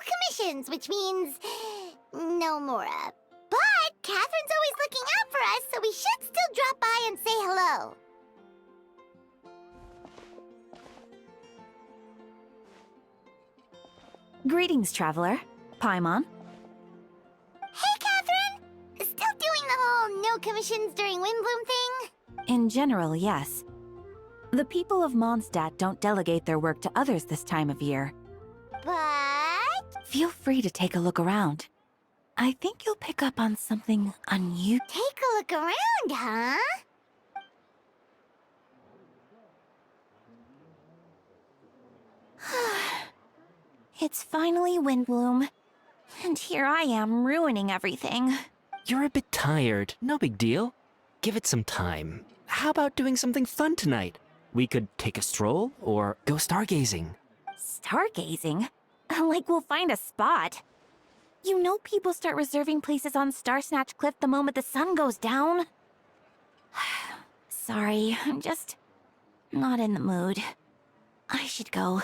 commissions, which means no Mora. But Catherine's always looking out for us, so we should still drop by and say hello. Greetings, traveler. Paimon. Hey, Catherine! Still doing the whole no commissions during Windbloom thing? In general, yes. The people of Mondstadt don't delegate their work to others this time of year. But... Feel free to take a look around. I think you'll pick up on something unusual. Take a look around, huh? It's finally Windbloom. And here I am ruining everything. You're a bit tired. No big deal. Give it some time. How about doing something fun tonight? We could take a stroll or go stargazing. Stargazing? Like we'll find a spot. You know people start reserving places on Starsnatch Cliff the moment the sun goes down. Sorry, I'm just not in the mood. I should go.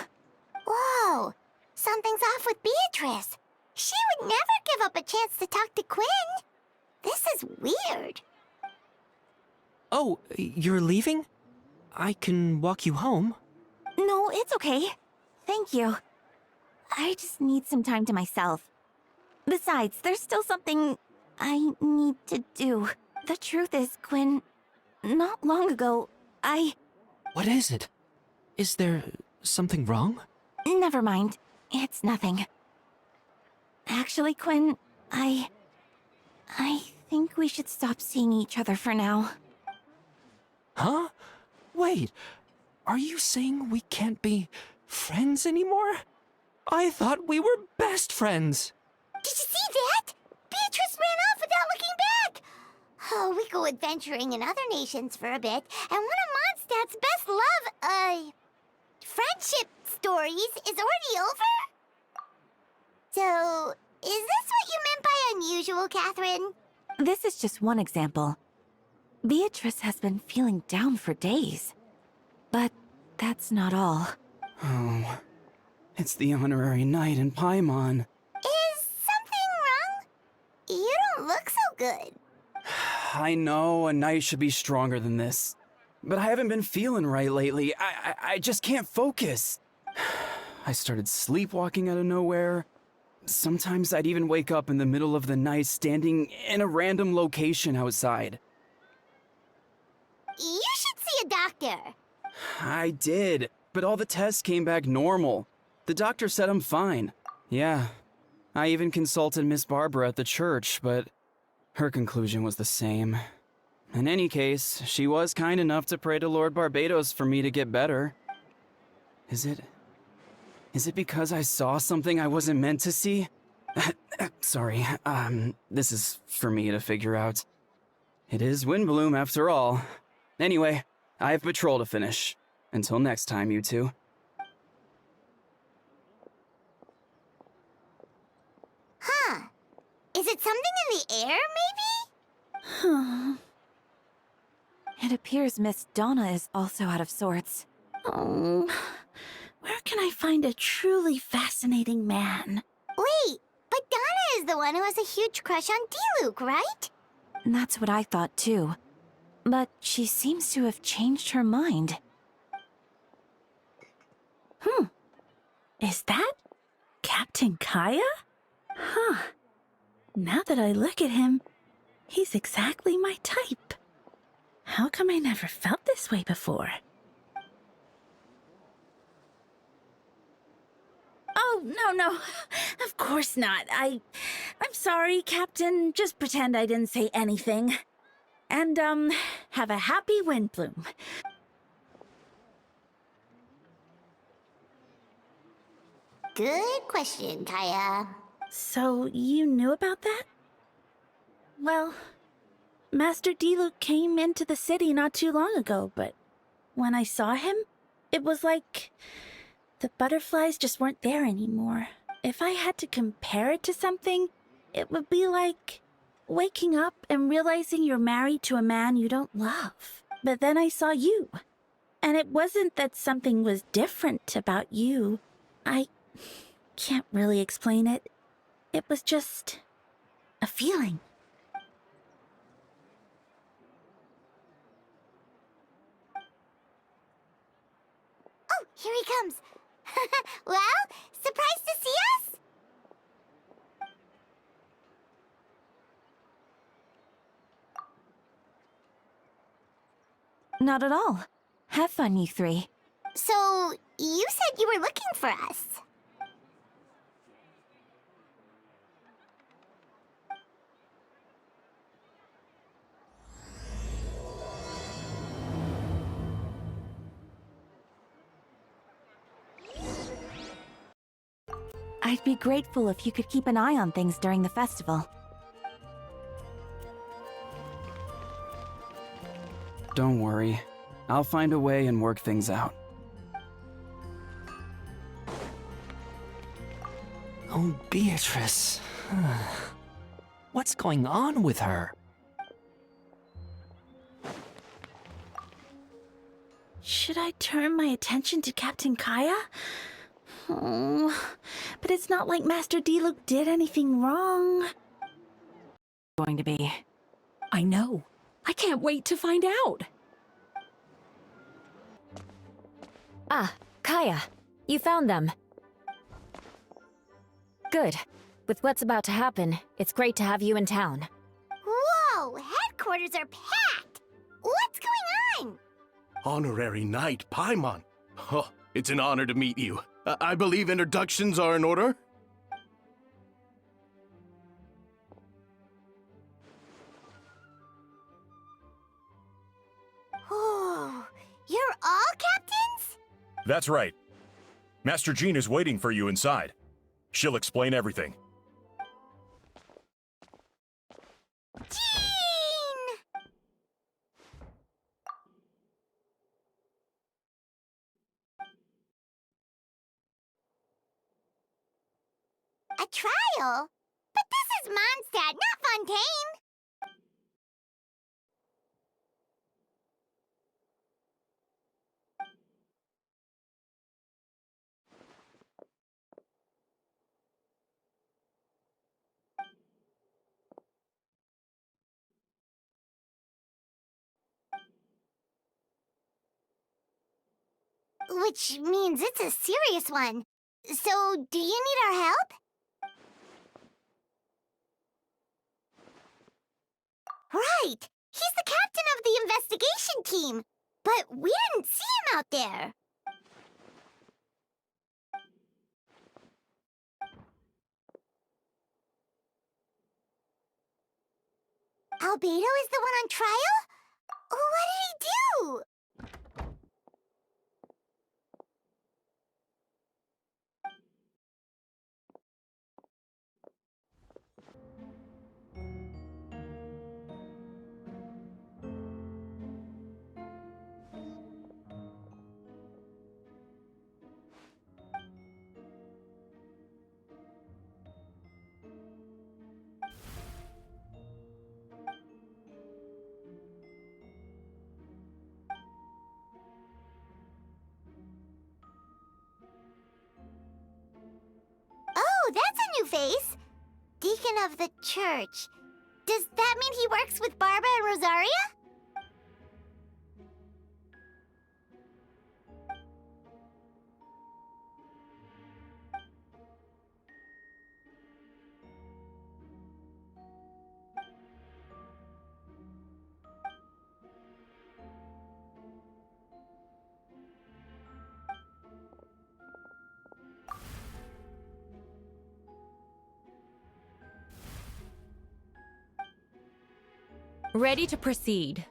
Whoa! Something's off with Beatrice. She would never give up a chance to talk to Quinn. This is weird. Oh, you're leaving? I can walk you home. No, it's okay. Thank you. I just need some time to myself. Besides, there's still something I need to do. The truth is, Quinn, not long ago, What is it? Is there something wrong? Never mind. It's nothing. Actually, Quinn, I think we should stop seeing each other for now. Huh? Wait, are you saying we can't be friends anymore? I thought we were best friends. Did you see that? Beatrice ran off without looking back. Oh, we go adventuring in other nations for a bit, and one of Mondstadt's best friendship stories is already over? So, is this what you meant by unusual, Catherine? This is just one example. Beatrice has been feeling down for days. But that's not all. Oh, it's the honorary knight in Paimon. Is something wrong? You don't look so good. I know a knight should be stronger than this, but I haven't been feeling right lately. I just can't focus. I started sleepwalking out of nowhere. Sometimes I'd even wake up in the middle of the night standing in a random location outside. You should see a doctor. I did, but all the tests came back normal. The doctor said I'm fine. Yeah, I even consulted Miss Barbara at the church, but her conclusion was the same. In any case, she was kind enough to pray to Lord Barbados for me to get better. Is it because I saw something I wasn't meant to see? Sorry, this is for me to figure out. It is Windbloom after all. Anyway, I have patrol to finish. Until next time, you two. Huh. Is it something in the air, maybe? It appears Miss Donna is also out of sorts. Oh, where can I find a truly fascinating man? Wait, but Donna is the one who has a huge crush on Diluc, right? That's what I thought too. But she seems to have changed her mind. Is that Captain Kaya? Huh. Now that I look at him, he's exactly my type. How come I never felt this way before? Oh, no. Of course not. I'm sorry, Captain. Just pretend I didn't say anything. And, have a happy Windbloom. Good question, Kaya. So, you knew about that? Well, Master Diluc came into the city not too long ago, but when I saw him, it was like the butterflies just weren't there anymore. If I had to compare it to something, it would be like waking up and realizing you're married to a man you don't love. But then I saw you, and it wasn't that something was different about you. can't really explain it. It was just a feeling. Oh, here he comes. Well, surprised to see us? Not at all. Have fun, you three. So, you said you were looking for us. I'd be grateful if you could keep an eye on things during the festival. Don't worry. I'll find a way and work things out. Oh, Beatrice. What's going on with her? Should I turn my attention to Captain Kaya? Oh, but it's not like Master Diluc did anything wrong. Going to be. I know. I can't wait to find out. Ah, Kaya. You found them. Good. With what's about to happen, it's great to have you in town. Whoa, headquarters are packed. What's going on? Honorary Knight Paimon. Oh, it's an honor to meet you. I believe introductions are in order? Oh, you're all captains? That's right. Master Jean is waiting for you inside. She'll explain everything. Jean! A trial? But this is Mondstadt, not Fontaine! Which means it's a serious one. So, do you need our help? Right! He's the captain of the investigation team! But we didn't see him out there! Albedo is the one on trial? What did he do? Oh, that's a new face! Deacon of the church. Does that mean he works with Barbara and Rosaria? Ready to proceed.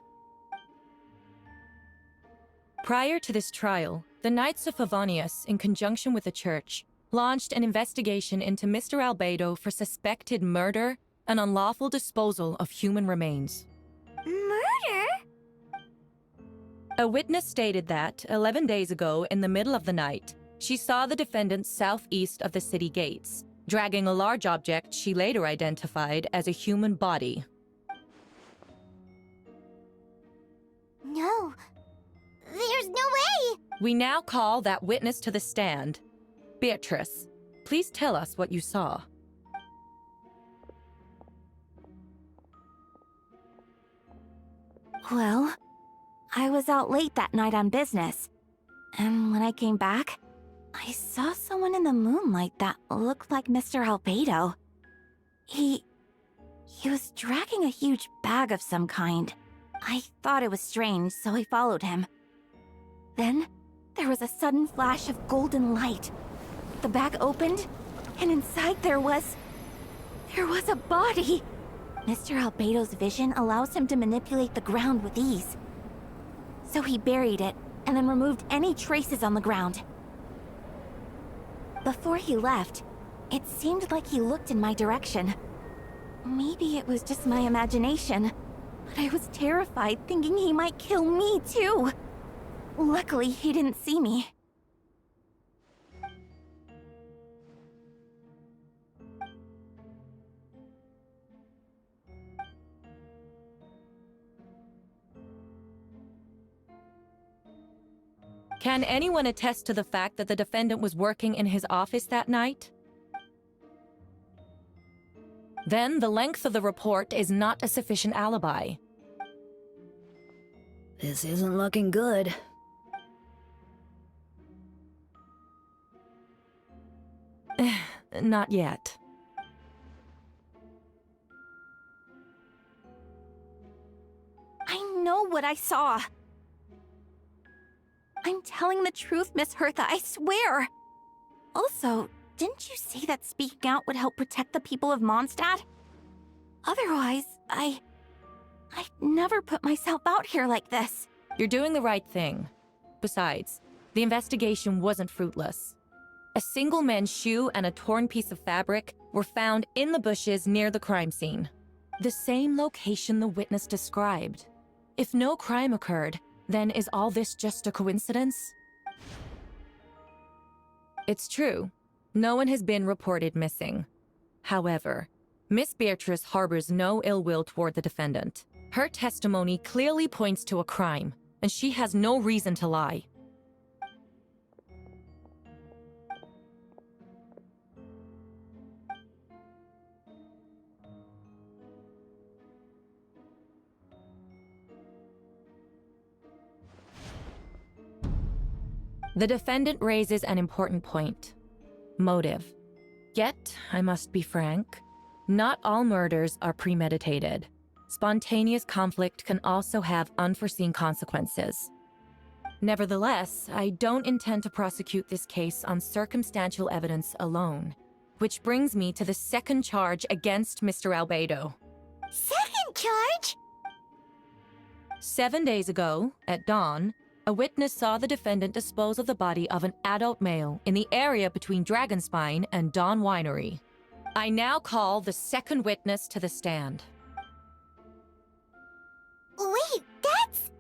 Prior to this trial, the Knights of Favonius, in conjunction with the Church, launched an investigation into Mr. Albedo for suspected murder and unlawful disposal of human remains. Murder? A witness stated that, 11 days ago, in the middle of the night, she saw the defendant southeast of the city gates, dragging a large object she later identified as a human body. No. There's no way! We now call that witness to the stand. Beatrice, Please tell us what you saw. Well, I was out late that night on business. And when I came back, I saw someone in the moonlight that looked like Mr. Albedo. He was dragging a huge bag of some kind. I thought it was strange, so I followed him. Then, there was a sudden flash of golden light. The bag opened, and inside there was a body! Mr. Albedo's vision allows him to manipulate the ground with ease. So he buried it, and then removed any traces on the ground. Before he left, it seemed like he looked in my direction. Maybe it was just my imagination, but I was terrified thinking he might kill me too. Luckily, he didn't see me. Can anyone attest to the fact that the defendant was working in his office that night? Then the length of the report is not a sufficient alibi. This isn't looking good. Not yet. I know what I saw. I'm telling the truth, Miss Hertha, I swear. Also, didn't you say that speaking out would help protect the people of Mondstadt? Otherwise, I'd never put myself out here like this. You're doing the right thing. Besides, the investigation wasn't fruitless. A single men's shoe and a torn piece of fabric were found in the bushes near the crime scene. The same location the witness described. If no crime occurred, then is all this just a coincidence? It's true. No one has been reported missing. However, Miss Beatrice harbors no ill will toward the defendant. Her testimony clearly points to a crime, and she has no reason to lie. The defendant raises an important point. Motive. Yet, I must be frank, not all murders are premeditated. Spontaneous conflict can also have unforeseen consequences. Nevertheless, I don't intend to prosecute this case on circumstantial evidence alone, which brings me to the second charge against Mr. Albedo. Second charge? 7 days ago, at dawn, a witness saw the defendant dispose of the body of an adult male in the area between Dragonspine and Dawn Winery. I now call the second witness to the stand. Wait, that's...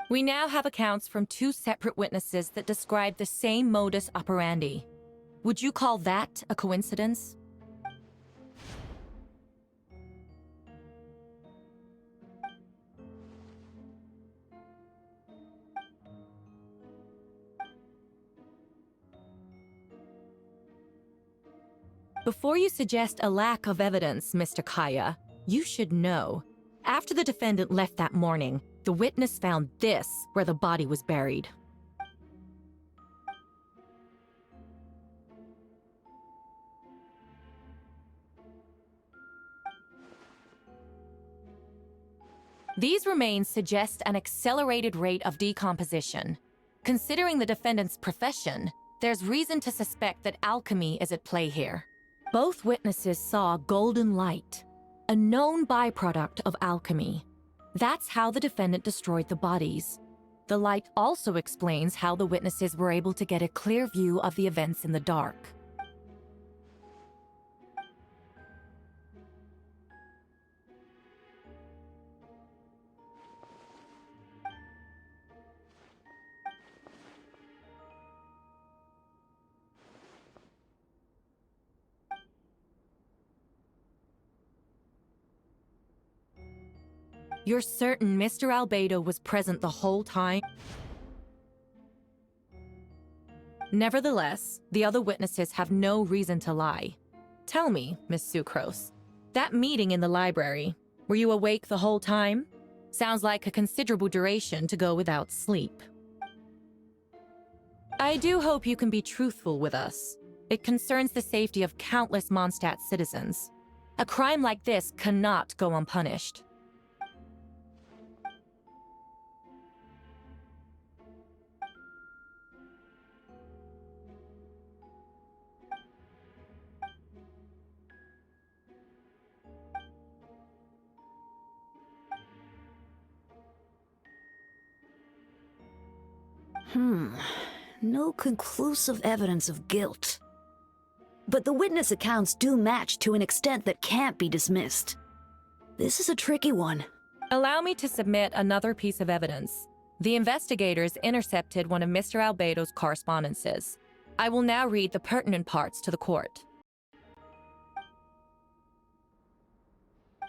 We now have accounts from two separate witnesses that describe the same modus operandi. Would you call that a coincidence? Before you suggest a lack of evidence, Mr. Kaya, you should know. After the defendant left that morning, the witness found this where the body was buried. These remains suggest an accelerated rate of decomposition. Considering the defendant's profession, there's reason to suspect that alchemy is at play here. Both witnesses saw golden light, a known byproduct of alchemy. That's how the defendant destroyed the bodies. The light also explains how the witnesses were able to get a clear view of the events in the dark. You're certain Mr. Albedo was present the whole time? Nevertheless, the other witnesses have no reason to lie. Tell me, Miss Sucrose, that meeting in the library, were you awake the whole time? Sounds like a considerable duration to go without sleep. I do hope you can be truthful with us. It concerns the safety of countless Mondstadt citizens. A crime like this cannot go unpunished. No conclusive evidence of guilt. But the witness accounts do match to an extent that can't be dismissed. This is a tricky one. Allow me to submit another piece of evidence. The investigators intercepted one of Mr. Albedo's correspondences. I will now read the pertinent parts to the court.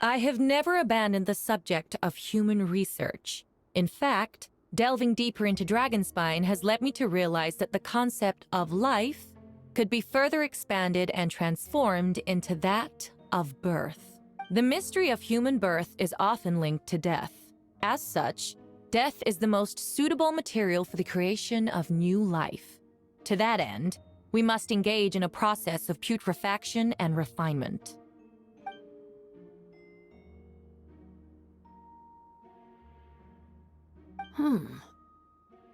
I have never abandoned the subject of human research. In fact, delving deeper into Dragonspine has led me to realize that the concept of life could be further expanded and transformed into that of birth. The mystery of human birth is often linked to death. As such, death is the most suitable material for the creation of new life. To that end, we must engage in a process of putrefaction and refinement.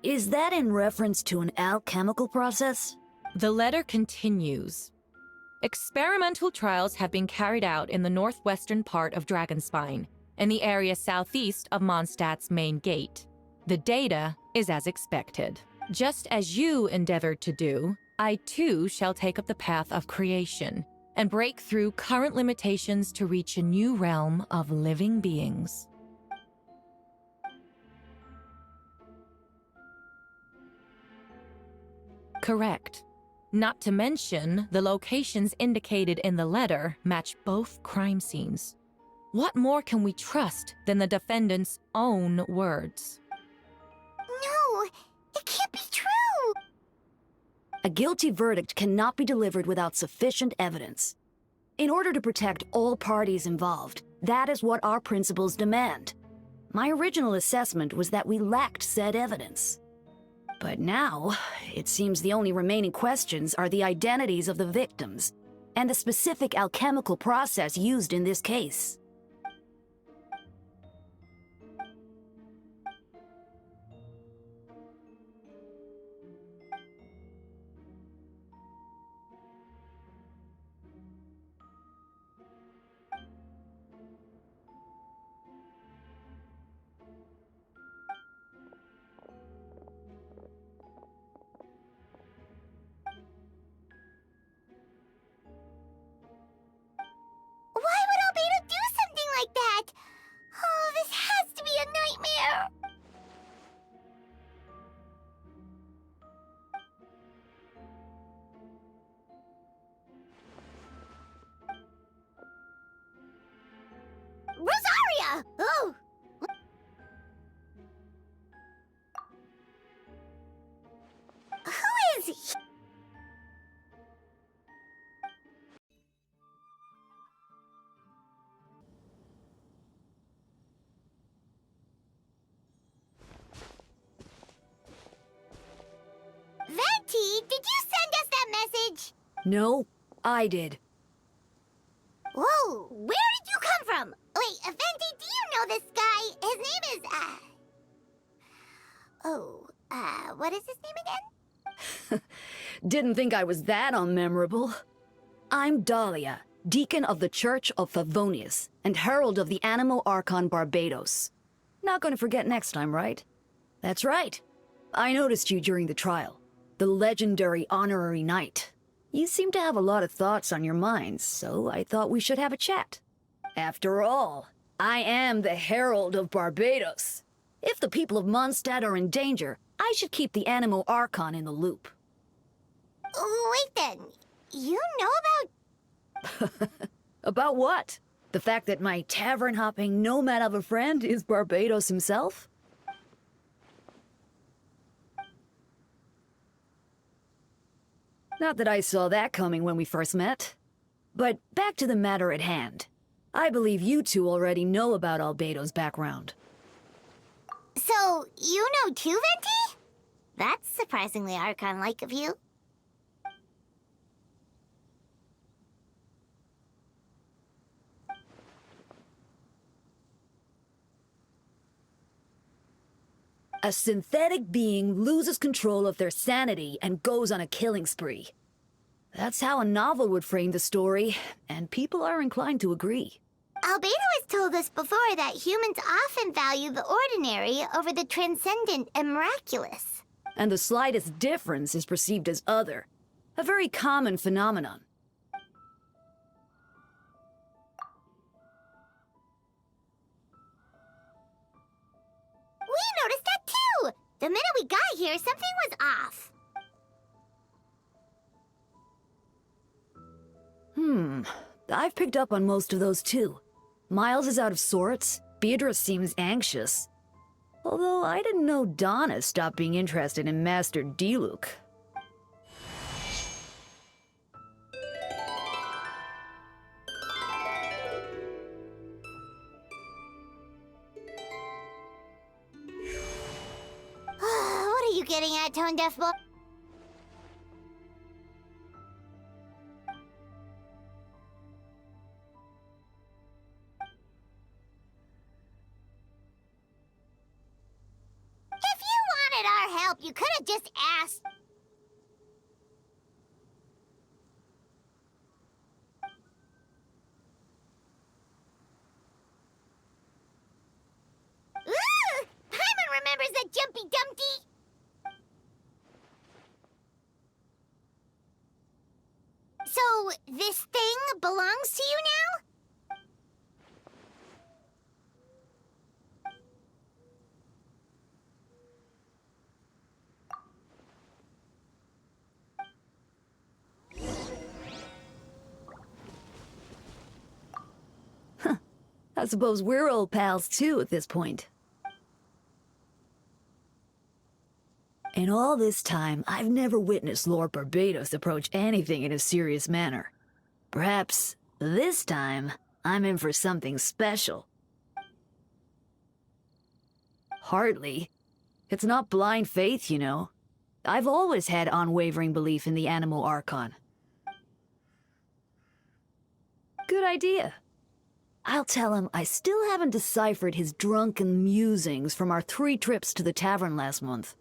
Is that in reference to an alchemical process? The letter continues. Experimental trials have been carried out in the northwestern part of Dragonspine, in the area southeast of Mondstadt's main gate. The data is as expected. Just as you endeavored to do, I too shall take up the path of creation and break through current limitations to reach a new realm of living beings. Correct. Not to mention, the locations indicated in the letter match both crime scenes. What more can we trust than the defendant's own words? No, it can't be true! A guilty verdict cannot be delivered without sufficient evidence. In order to protect all parties involved, that is what our principles demand. My original assessment was that we lacked said evidence. But now, it seems the only remaining questions are the identities of the victims and the specific alchemical process used in this case. Why would Albedo do something like that? Oh, this has to be a nightmare! Rosaria! Oh! Who is he? Venti, did you send us that message? No, I did. Whoa, where did you come from? Wait, Venti, do you know this guy? His name is, what is his name again? Didn't think I was that unmemorable. I'm Dahlia, Deacon of the Church of Favonius, and Herald of the Animo Archon Barbados. Not gonna forget next time, right? That's right. I noticed you during the trial. The legendary honorary knight. You seem to have a lot of thoughts on your minds, so I thought we should have a chat. After all, I am the Herald of Barbados. If the people of Mondstadt are in danger, I should keep the Animo Archon in the loop. Wait then, you know about... About what? The fact that my tavern-hopping nomad of a friend is Barbados himself? Not that I saw that coming when we first met. But back to the matter at hand. I believe you two already know about Albedo's background. So, you know too, Venti? That's surprisingly Archon-like of you. A synthetic being loses control of their sanity and goes on a killing spree. That's how a novel would frame the story, and people are inclined to agree. Albedo has told us before that humans often value the ordinary over the transcendent and miraculous. And the slightest difference is perceived as other. A very common phenomenon. We noticed that too! The minute we got here, something was off. I've picked up on most of those too. Miles is out of sorts. Beatrice seems anxious. Although I didn't know Donna stopped being interested in Master Diluc. What are you getting at, Tone Deaf Boy? If you wanted our help, you could have just asked. Ooh! Paimon remembers that Jumpy Dumpty! So, this thing belongs to you now? I suppose we're old pals too at this point. In all this time, I've never witnessed Lord Barbados approach anything in a serious manner. Perhaps this time, I'm in for something special. Hardly. It's not blind faith, you know. I've always had unwavering belief in the animal Archon. Good idea. I'll tell him I still haven't deciphered his drunken musings from our 3 trips to the tavern last month.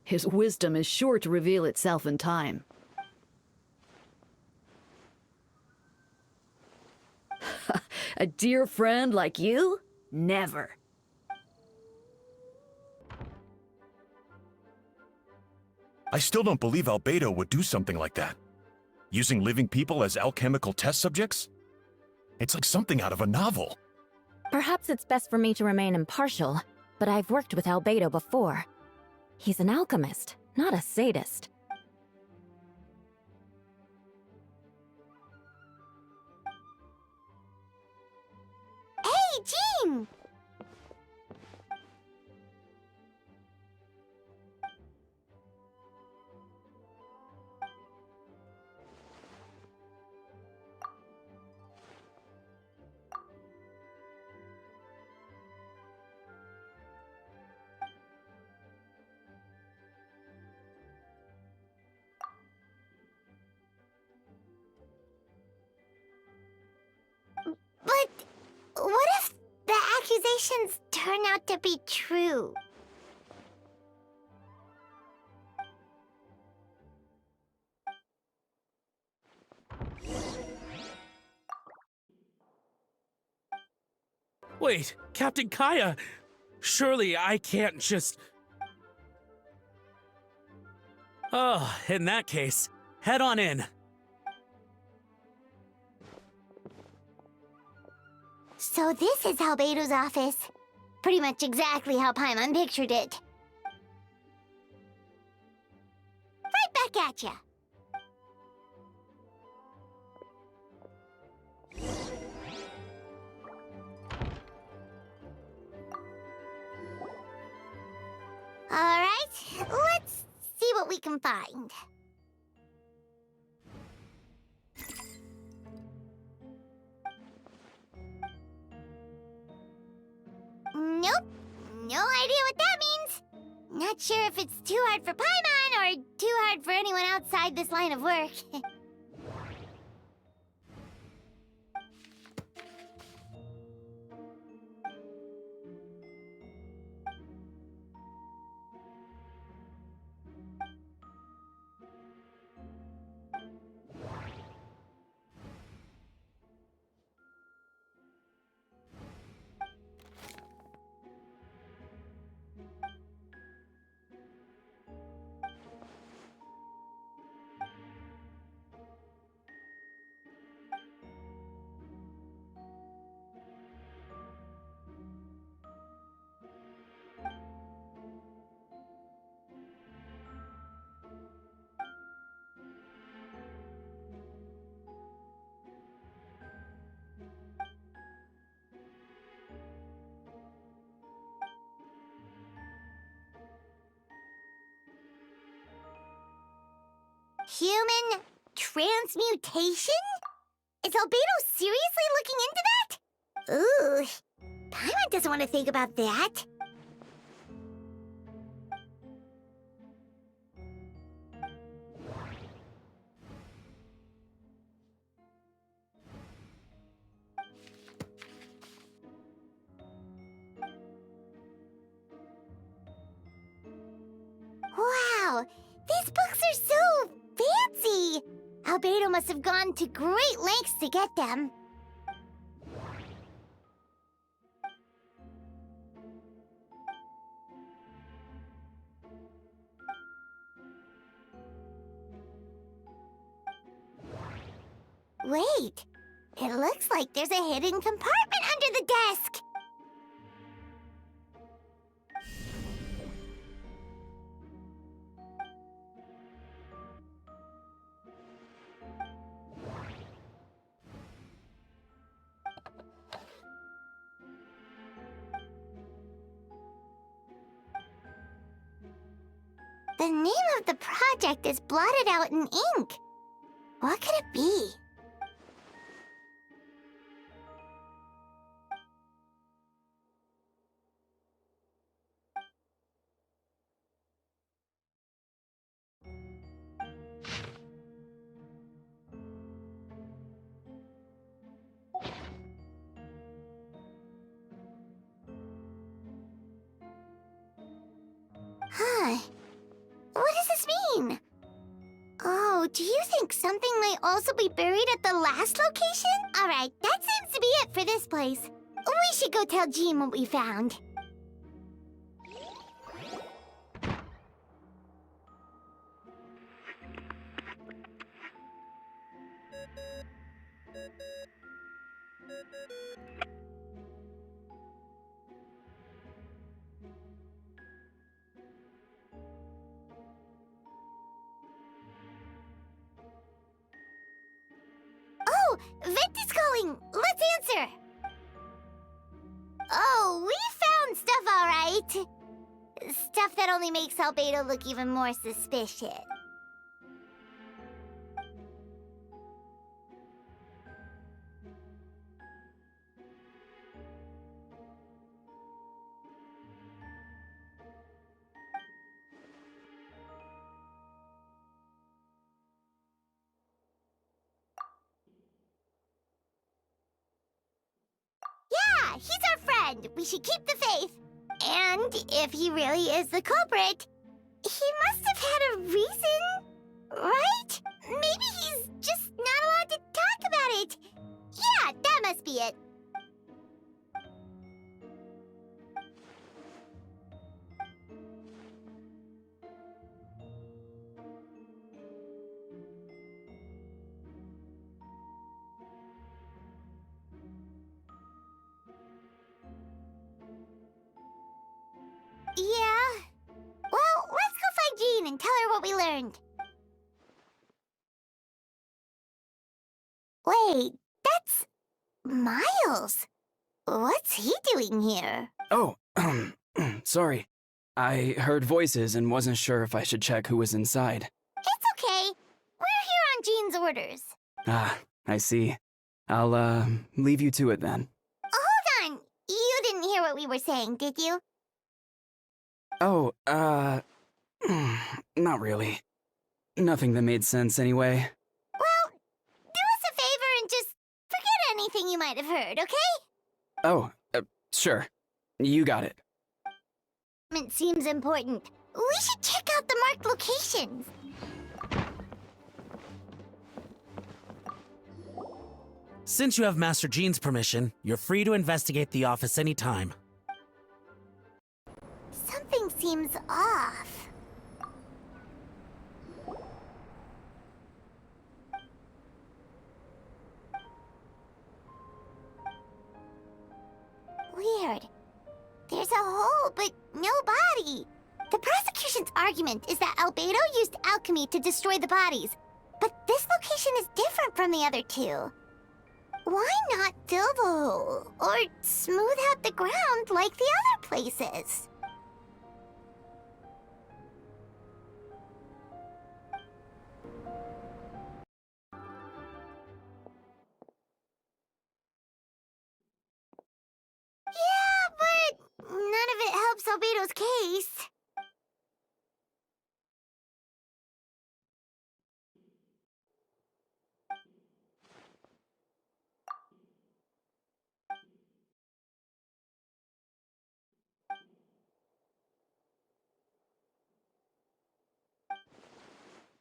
His wisdom is sure to reveal itself in time. A dear friend like you? Never. I still don't believe Albedo would do something like that. Using living people as alchemical test subjects? It's like something out of a novel. Perhaps it's best for me to remain impartial, but I've worked with Albedo before. He's an alchemist, not a sadist. Hey, Jean! But what if the accusations turn out to be true? Wait, Captain Kaya! Surely I can't just... Oh, in that case, head on in. So this is Albedo's office. Pretty much exactly how Paimon pictured it. Right back at ya. Alright, let's see what we can find. Nope, no idea what that means. Not sure if it's too hard for Paimon or too hard for anyone outside this line of work. Human transmutation? Is Albedo seriously looking into that? Ooh, Paimon doesn't want to think about that. Wow, these books are so fancy! Albedo must have gone to great lengths to get them. Wait, it looks like there's a hidden compartment under the desk! The name of the project is blotted out in ink. What could it be? Huh. What does this mean? Oh, do you think something might also be buried at the last location? Alright, that seems to be it for this place. We should go tell Jean what we found. Oh, Vent is calling! Let's answer! Oh, we found stuff all right. Stuff that only makes Albedo look even more suspicious. Yeah, he's our friend. We should keep the faith. And if he really is the culprit, he must have had a reason, right? Maybe he's just not allowed to talk about it. Yeah, that must be it. Yeah. Well, let's go find Jean and tell her what we learned. Wait, that's Miles. What's he doing here? Oh, sorry. I heard voices and wasn't sure if I should check who was inside. It's okay. We're here on Jean's orders. Ah, I see. I'll, leave you to it then. Hold on. You didn't hear what we were saying, did you? Oh, not really. Nothing that made sense anyway. Well, do us a favor and just forget anything you might have heard, okay? Oh, sure. You got it. It seems important. We should check out the marked locations. Since you have Master Jean's permission, you're free to investigate the office anytime. Something seems off. Weird. There's a hole, but no body. The prosecution's argument is that Albedo used alchemy to destroy the bodies, but this location is different from the other two. Why not fill the hole, or smooth out the ground like the other places? Yeah, but none of it helps Albedo's case.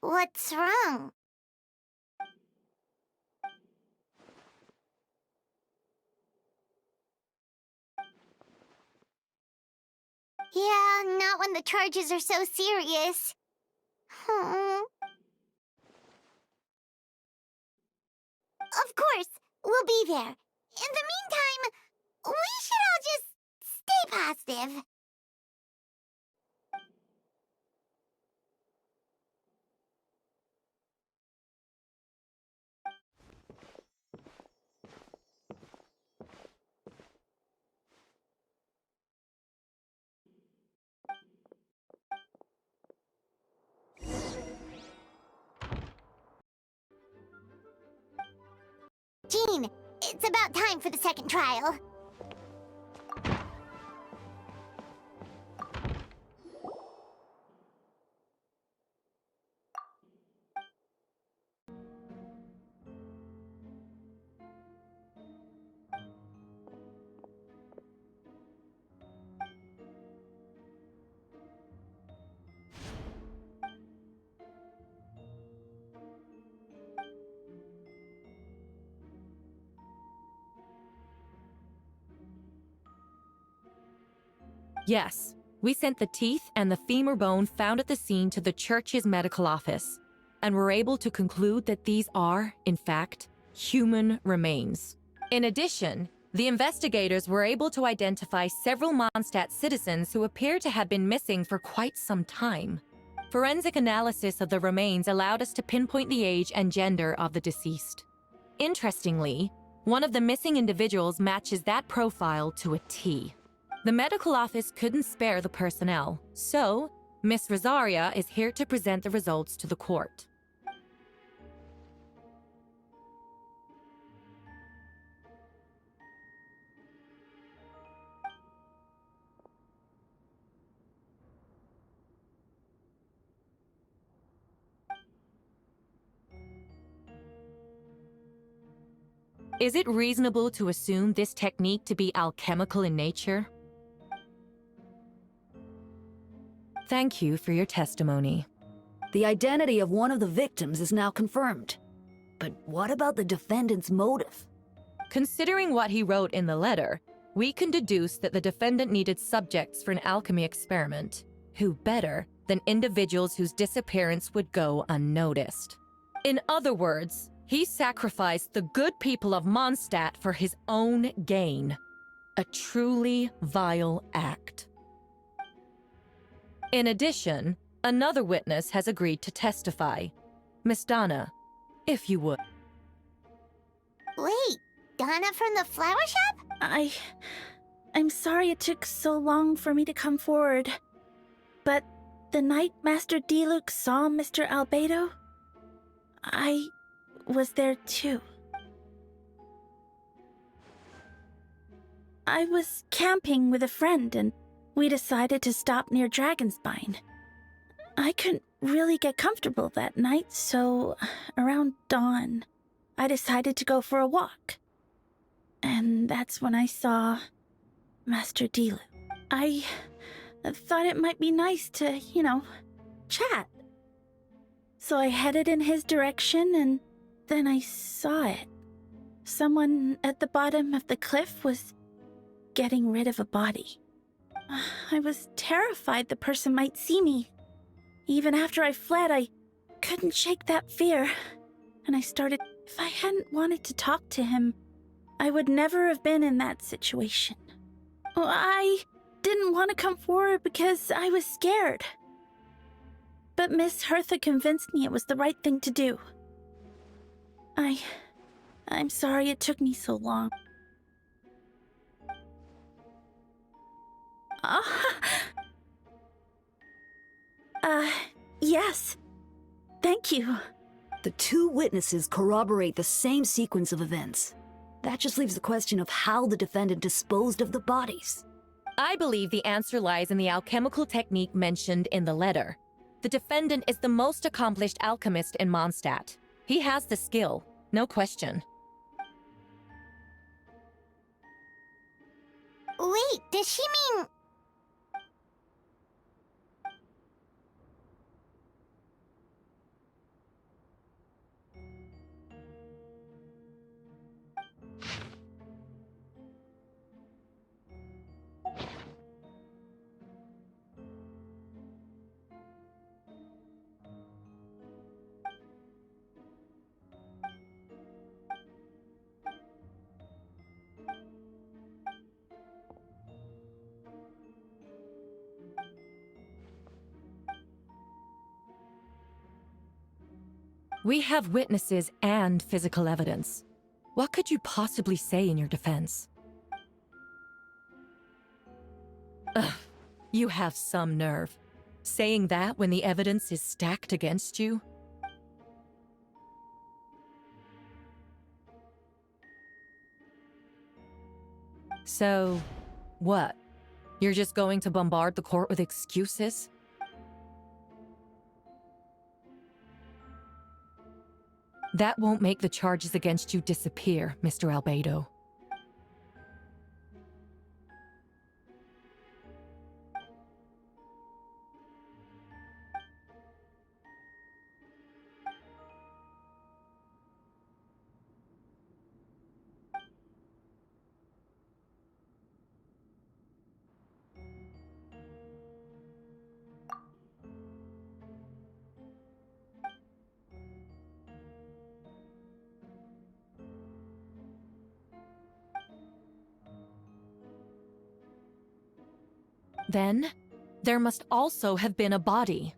What's wrong? Yeah, not when the charges are so serious. Of course, we'll be there. In the meantime, we should all just stay positive. Jean, it's about time for the second trial. Yes, we sent the teeth and the femur bone found at the scene to the church's medical office, and were able to conclude that these are, in fact, human remains. In addition, the investigators were able to identify several Mondstadt citizens who appear to have been missing for quite some time. Forensic analysis of the remains allowed us to pinpoint the age and gender of the deceased. Interestingly, one of the missing individuals matches that profile to a T. The medical office couldn't spare the personnel, so Miss Rosaria is here to present the results to the court. Is it reasonable to assume this technique to be alchemical in nature? Thank you for your testimony. The identity of one of the victims is now confirmed. But what about the defendant's motive? Considering what he wrote in the letter, we can deduce that the defendant needed subjects for an alchemy experiment. Who better than individuals whose disappearance would go unnoticed? In other words, he sacrificed the good people of Mondstadt for his own gain. A truly vile act. In addition, another witness has agreed to testify. Miss Donna, if you would. Wait, Donna from the flower shop? I'm sorry it took so long for me to come forward. But the night Master Diluc saw Mr. Albedo, I was there too. I was camping with a friend and we decided to stop near Dragonspine. I couldn't really get comfortable that night, so around dawn, I decided to go for a walk. And that's when I saw Master Diluc. I thought it might be nice to, chat. So I headed in his direction and then I saw it. Someone at the bottom of the cliff was getting rid of a body. I was terrified the person might see me. Even after I fled, I couldn't shake that fear. And I started, if I hadn't wanted to talk to him, I would never have been in that situation. I didn't want to come forward because I was scared. But Miss Hertha convinced me it was the right thing to do. I'm sorry it took me so long. Yes. Thank you. The two witnesses corroborate the same sequence of events. That just leaves the question of how the defendant disposed of the bodies. I believe the answer lies in the alchemical technique mentioned in the letter. The defendant is the most accomplished alchemist in Mondstadt. He has the skill, no question. Wait, does she mean... We have witnesses and physical evidence. What could you possibly say in your defense? Ugh, you have some nerve. Saying that when the evidence is stacked against you? So, what? You're just going to bombard the court with excuses? That won't make the charges against you disappear, Mr. Albedo. Then, there must also have been a body.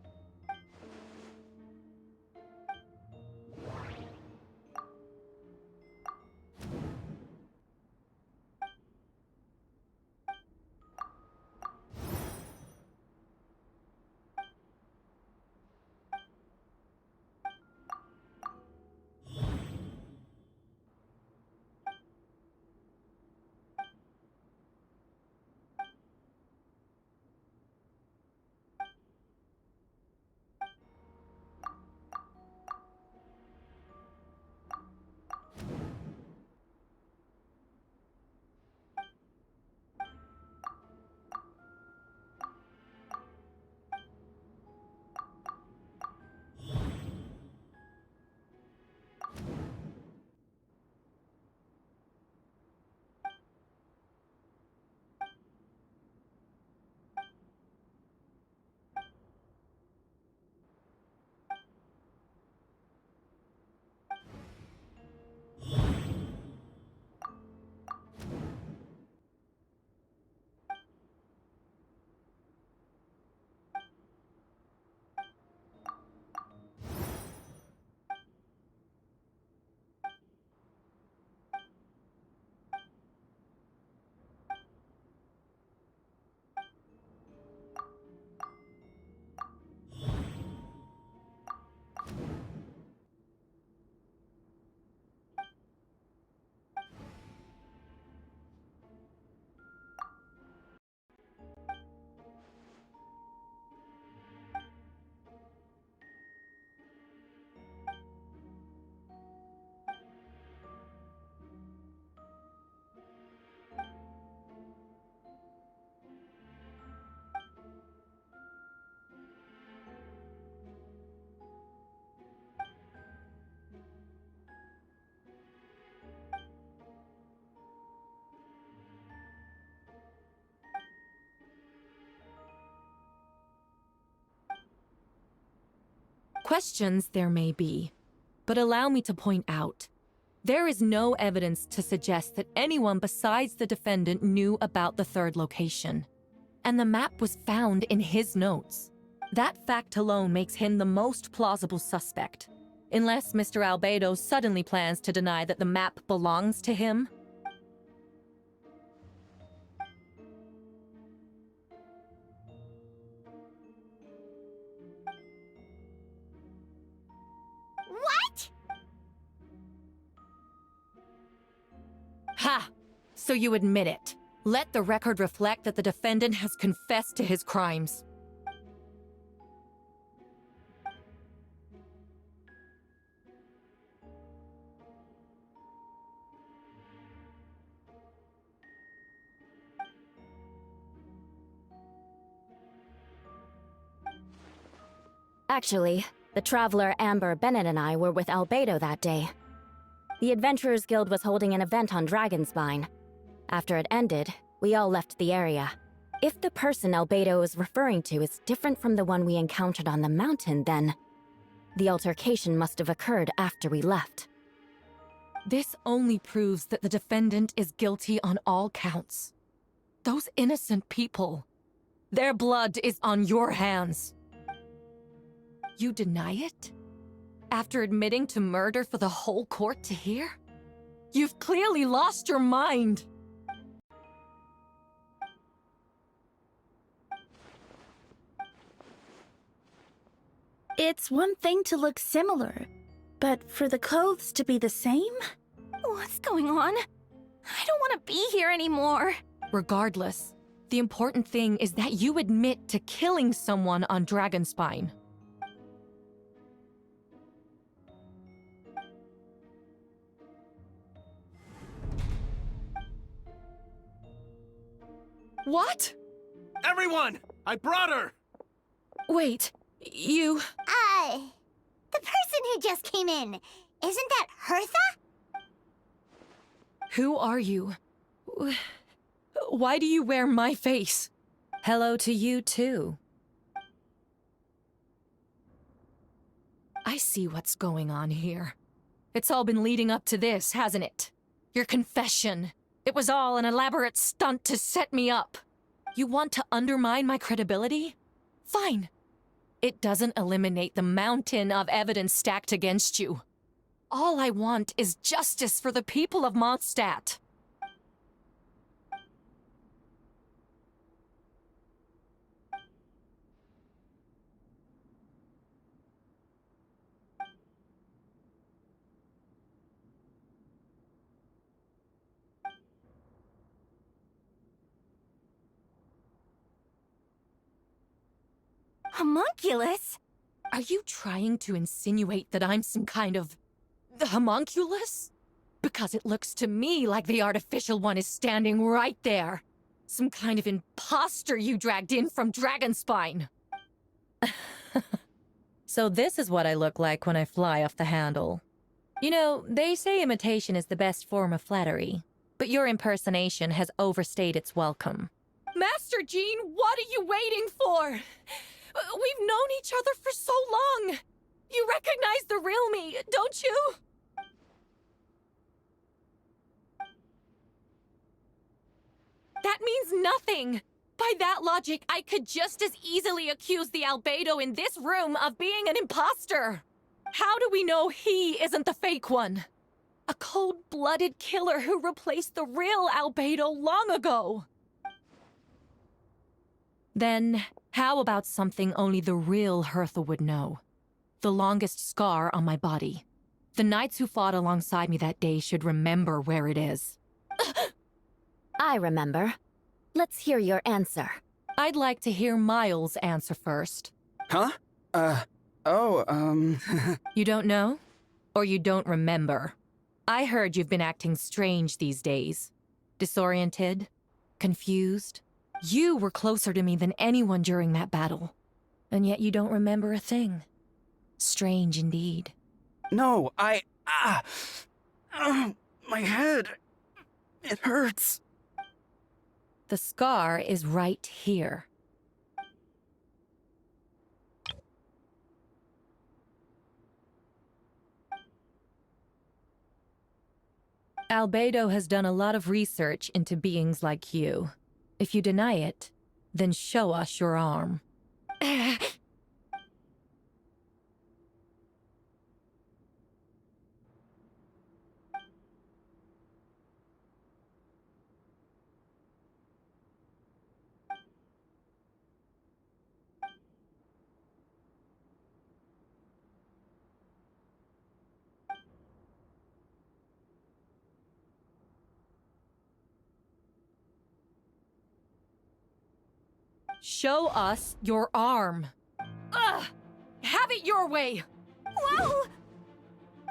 Questions there may be, but allow me to point out, there is no evidence to suggest that anyone besides the defendant knew about the third location. And the map was found in his notes. That fact alone makes him the most plausible suspect. Unless Mr. Albedo suddenly plans to deny that the map belongs to him. What? Ha! So you admit it. Let the record reflect that the defendant has confessed to his crimes. Actually, the traveler Amber, Bennett, and I were with Albedo that day. The Adventurers Guild was holding an event on Dragonspine. After it ended, we all left the area. If the person Albedo is referring to is different from the one we encountered on the mountain, then the altercation must have occurred after we left. This only proves that the defendant is guilty on all counts. Those innocent people, their blood is on your hands. You deny it? After admitting to murder for the whole court to hear? You've clearly lost your mind! It's one thing to look similar, but for the clothes to be the same? What's going on? I don't want to be here anymore. Regardless, the important thing is that you admit to killing someone on Dragonspine. What? Everyone! I brought her! Wait, you... The person who just came in, isn't that Hertha? Who are you? Why do you wear my face? Hello to you, too. I see what's going on here. It's all been leading up to this, hasn't it? Your confession. It was all an elaborate stunt to set me up. You want to undermine my credibility? Fine. It doesn't eliminate the mountain of evidence stacked against you. All I want is justice for the people of Mondstadt. Homunculus? Are you trying to insinuate that I'm some kind of... homunculus? Because it looks to me like the artificial one is standing right there. Some kind of imposter you dragged in from Dragonspine. So this is what I look like when I fly off the handle. You know, they say imitation is the best form of flattery, but your impersonation has overstayed its welcome. Master Jean, what are you waiting for? We've known each other for so long. You recognize the real me, don't you? That means nothing. By that logic, I could just as easily accuse the Albedo in this room of being an imposter. How do we know he isn't the fake one? A cold-blooded killer who replaced the real Albedo long ago. Then, how about something only the real Hertha would know? The longest scar on my body. The knights who fought alongside me that day should remember where it is. I remember. Let's hear your answer. I'd like to hear Miles' answer first. Huh? You don't know? Or you don't remember? I heard you've been acting strange these days. Disoriented? Confused? You were closer to me than anyone during that battle. And yet you don't remember a thing. Strange indeed. No, my head. It hurts. The scar is right here. Albedo has done a lot of research into beings like you. If you deny it, then show us your arm. Show us your arm. Ugh! Have it your way! Whoa!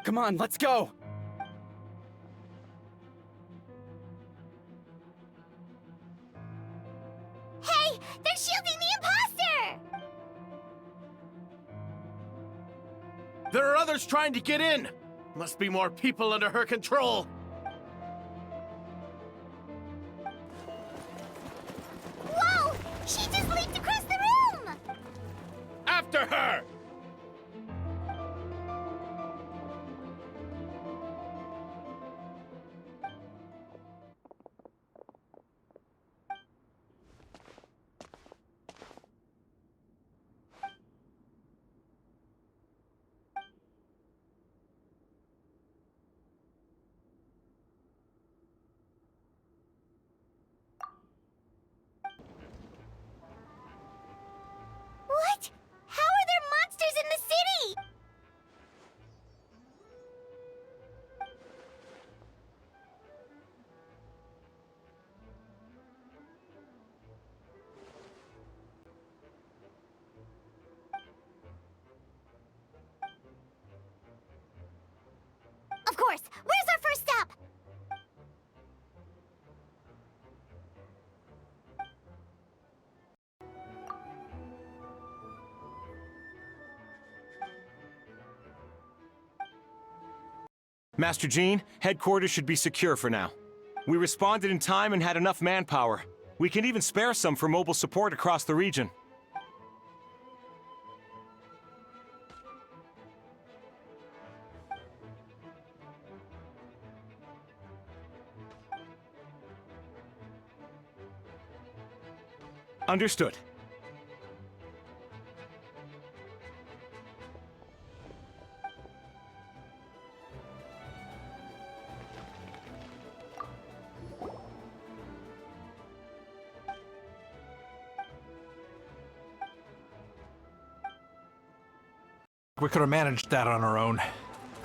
Come on, let's go! Hey, they're shielding the imposter! There are others trying to get in! Must be more people under her control! Whoa! She just leaped across the room! After her! What? How are there monsters in the city? Of course! Where's our first stop? Master Jean, headquarters should be secure for now. We responded in time and had enough manpower. We can even spare some for mobile support across the region. Understood. We could have managed that on our own.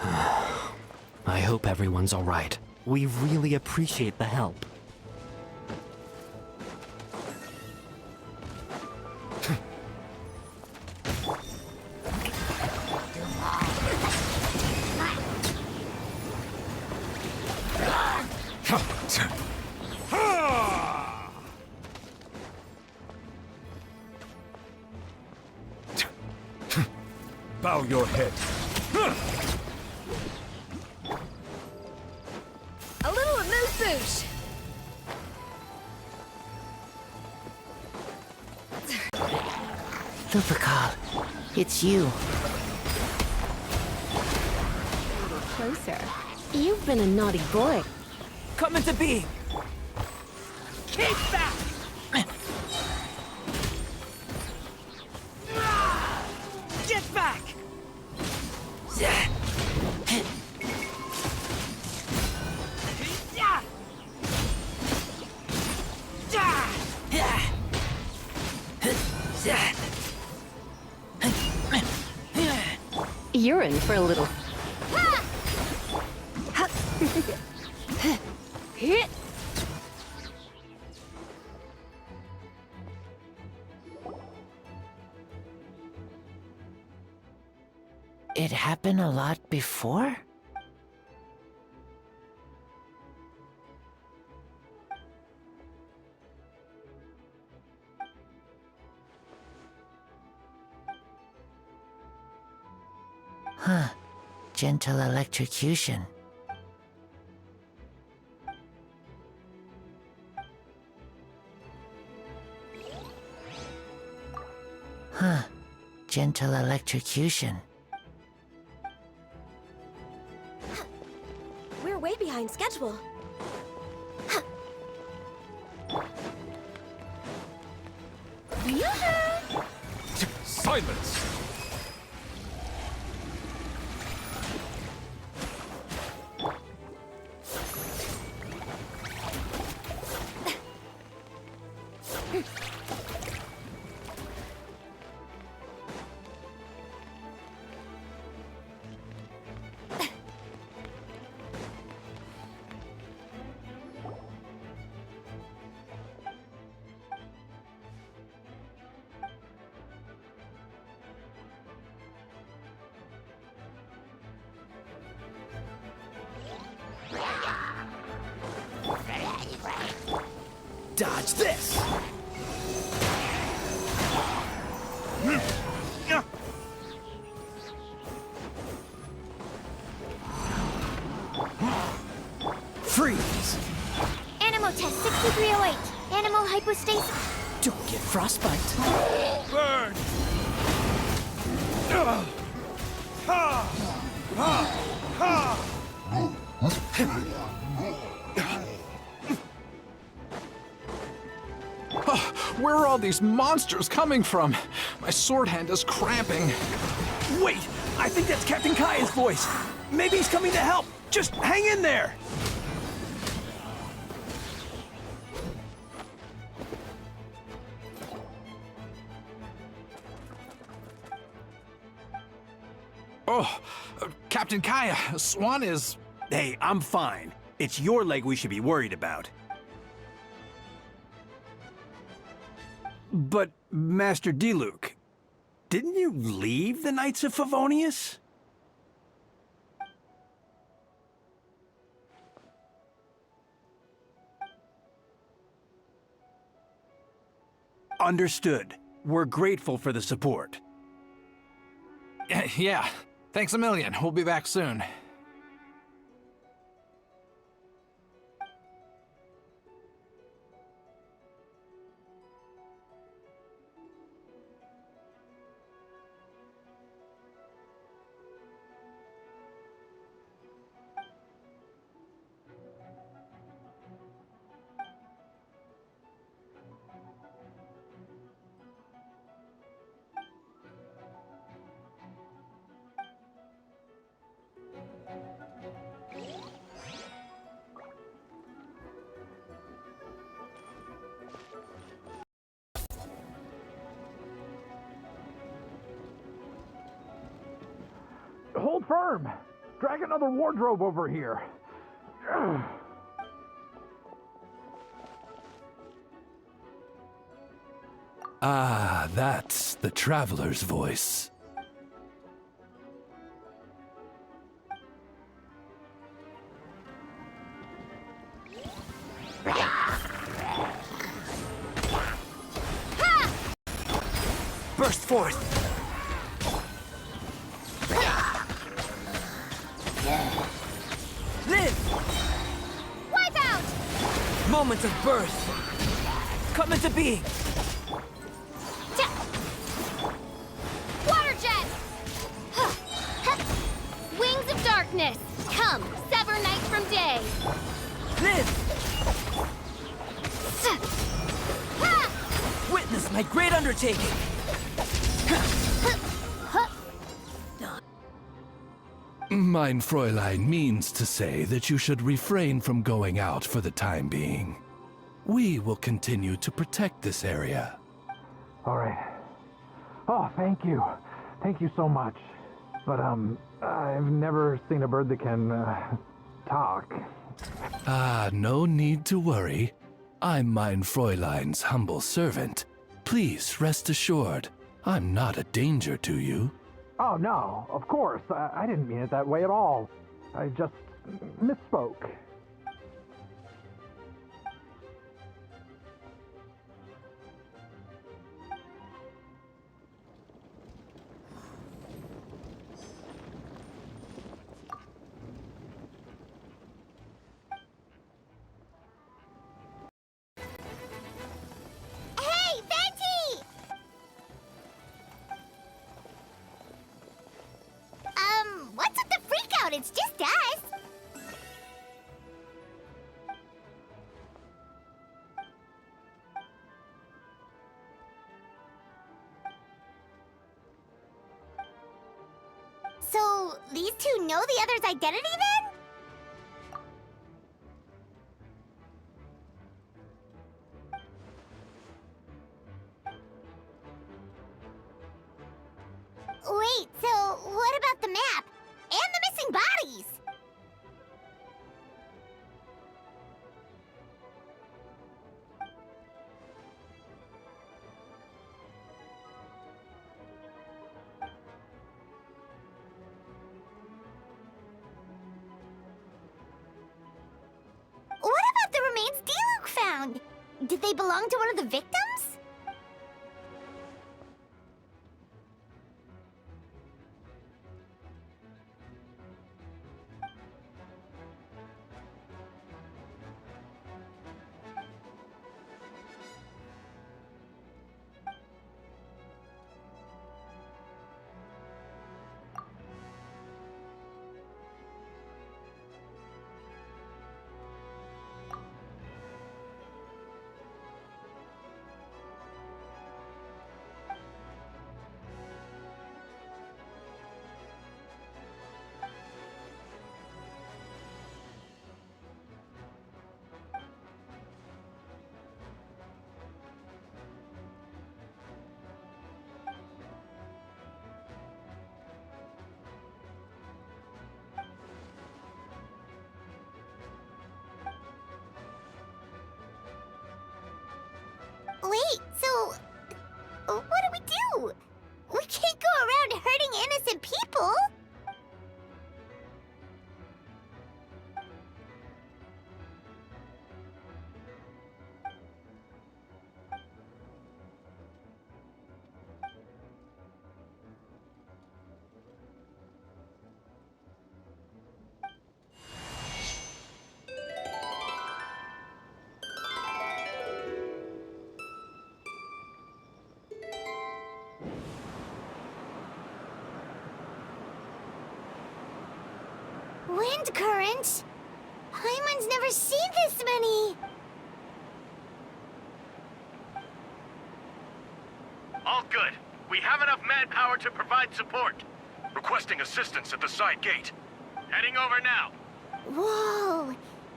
I hope everyone's all right. We really appreciate the help. Bow your head. A little amuse-bouche! Lupercal, it's you. Closer. You've been a naughty boy. Come into being! Keep back! Get back! You're in for a little. It happened a lot before? Huh. Gentle electrocution. Huh. Gentle electrocution. We're way behind behind schedule. Silence! Dodge this! Freeze! Animal test 6308. Animal hypostasis. Don't get frostbite. Burn! Where are all these monsters coming from? My sword hand is cramping. Wait! I think that's Captain Kaya's voice! Maybe he's coming to help! Just hang in there! Oh, Captain Kaya, Swan is... Hey, I'm fine. It's your leg we should be worried about. But, Master Diluc, didn't you leave the Knights of Favonius? Understood. We're grateful for the support. Yeah, thanks a million. We'll be back soon. Hold firm! Drag another wardrobe over here. Ah, that's the traveler's voice. Burst forth! Live! Wipe out! Moment of birth! Come into being! Water jet! Wings of darkness! Come, sever night from day! Live! Witness my great undertaking! Mein Fräulein means to say that you should refrain from going out for the time being. We will continue to protect this area. All right. Oh, thank you. Thank you so much. But, I've never seen a bird that can, talk. Ah, no need to worry. I'm Mein Fräulein's humble servant. Please rest assured, I'm not a danger to you. Oh, no, of course. I didn't mean it that way at all. I just misspoke. Hey, Venti! What's with the freak out? It's just us. So, these two know the other's identity then? Wait, so what about the map? And the missing bodies? What about the remains Diluc found? Did they belong to one of the victims? Wait, so what do we do? We can't go around hurting innocent people! Wind current? Paimon's never seen this many! All good. We have enough manpower to provide support. Requesting assistance at the side gate. Heading over now. Whoa!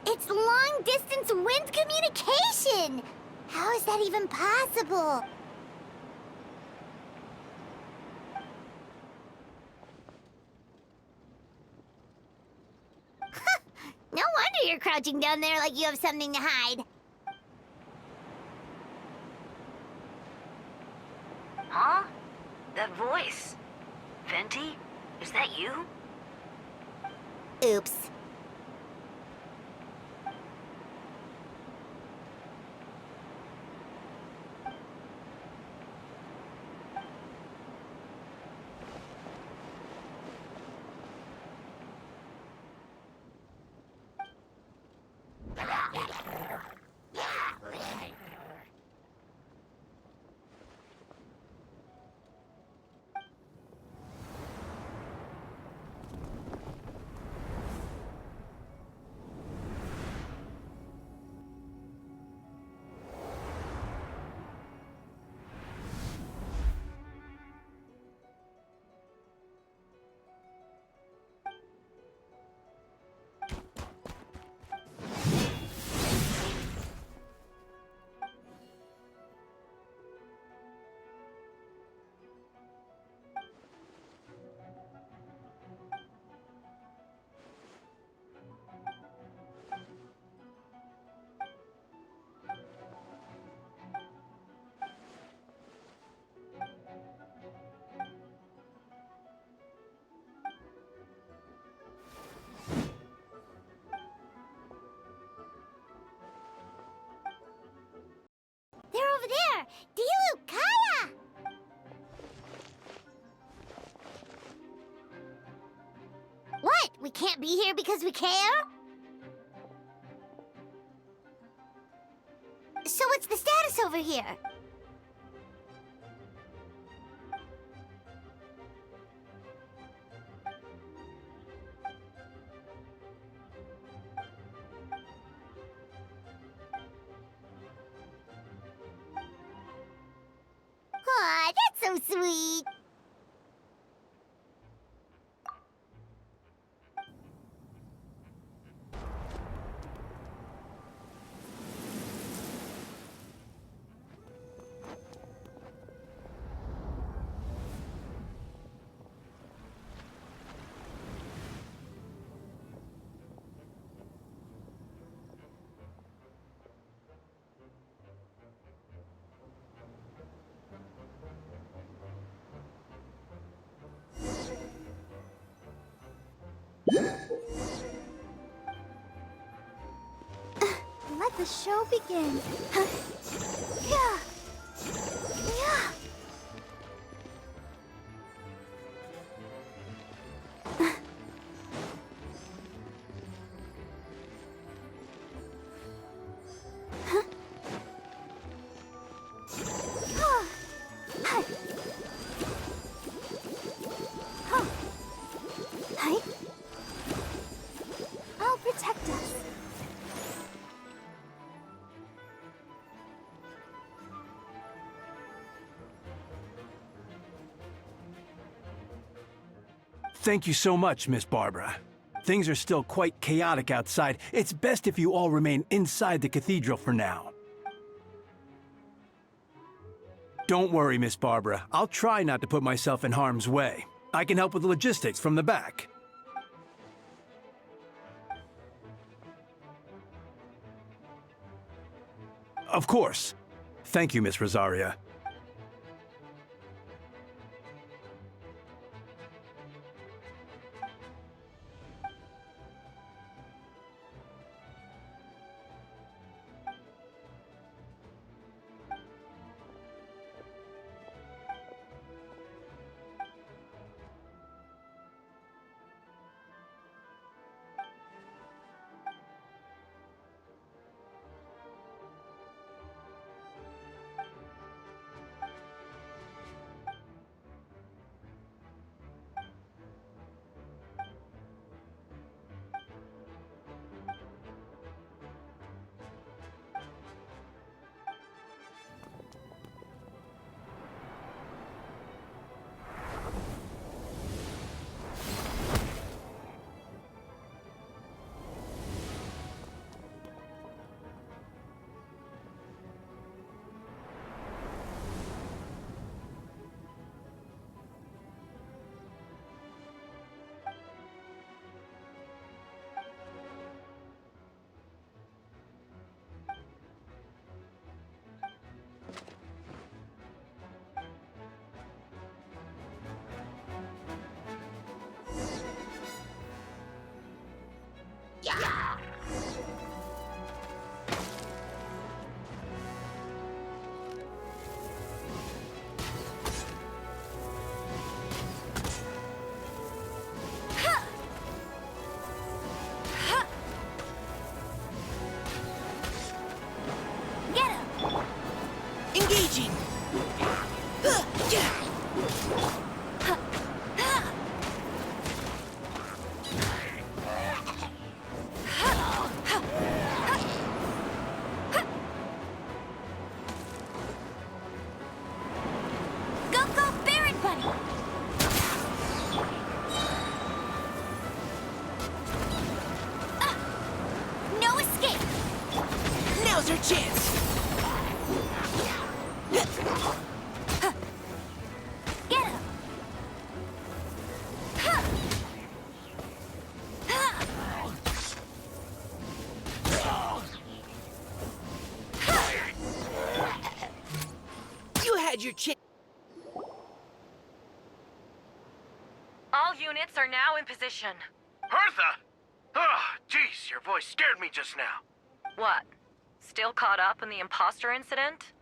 It's long-distance wind communication! How is that even possible? No wonder you're crouching down there like you have something to hide. Huh? That voice. Venti? Is that you? Oops. They're over there! Diluc, Kaya! What? We can't be here because we care? So what's the status over here? Aw, that's so sweet. the show begin. Yeah. Yeah. I'll protect us. Thank you so much, Miss Barbara. Things are still quite chaotic outside. It's best if you all remain inside the cathedral for now. Don't worry, Miss Barbara. I'll try not to put myself in harm's way. I can help with logistics from the back. Of course. Thank you, Miss Rosaria. Engaging! Go, go, Baron Bunny! No escape! Now's our chance! Get him! You had your chance. All units are now in position. Hertha! Oh, jeez, your voice scared me just now. What? Still caught up in the imposter incident?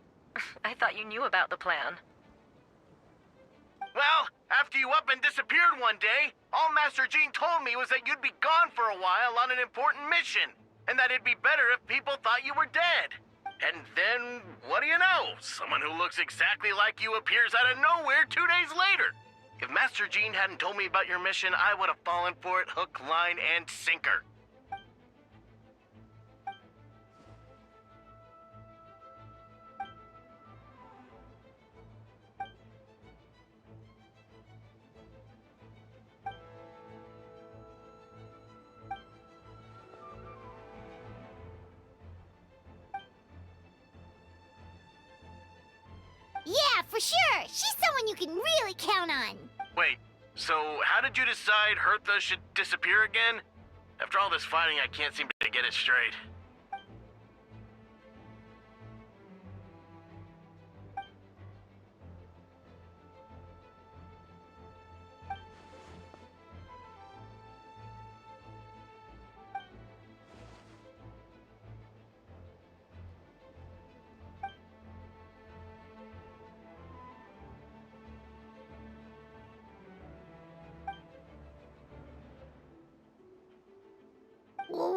I thought you knew about the plan. Well, after you up and disappeared one day, all Master Jean told me was that you'd be gone for a while on an important mission, and that it'd be better if people thought you were dead. And then, what do you know? Someone who looks exactly like you appears out of nowhere 2 days later. If Master Jean hadn't told me about your mission, I would have fallen for it hook, line, and sinker. Yeah, for sure! She's someone you can really count on! Wait, so how did you decide Hertha should disappear again? After all this fighting, I can't seem to get it straight.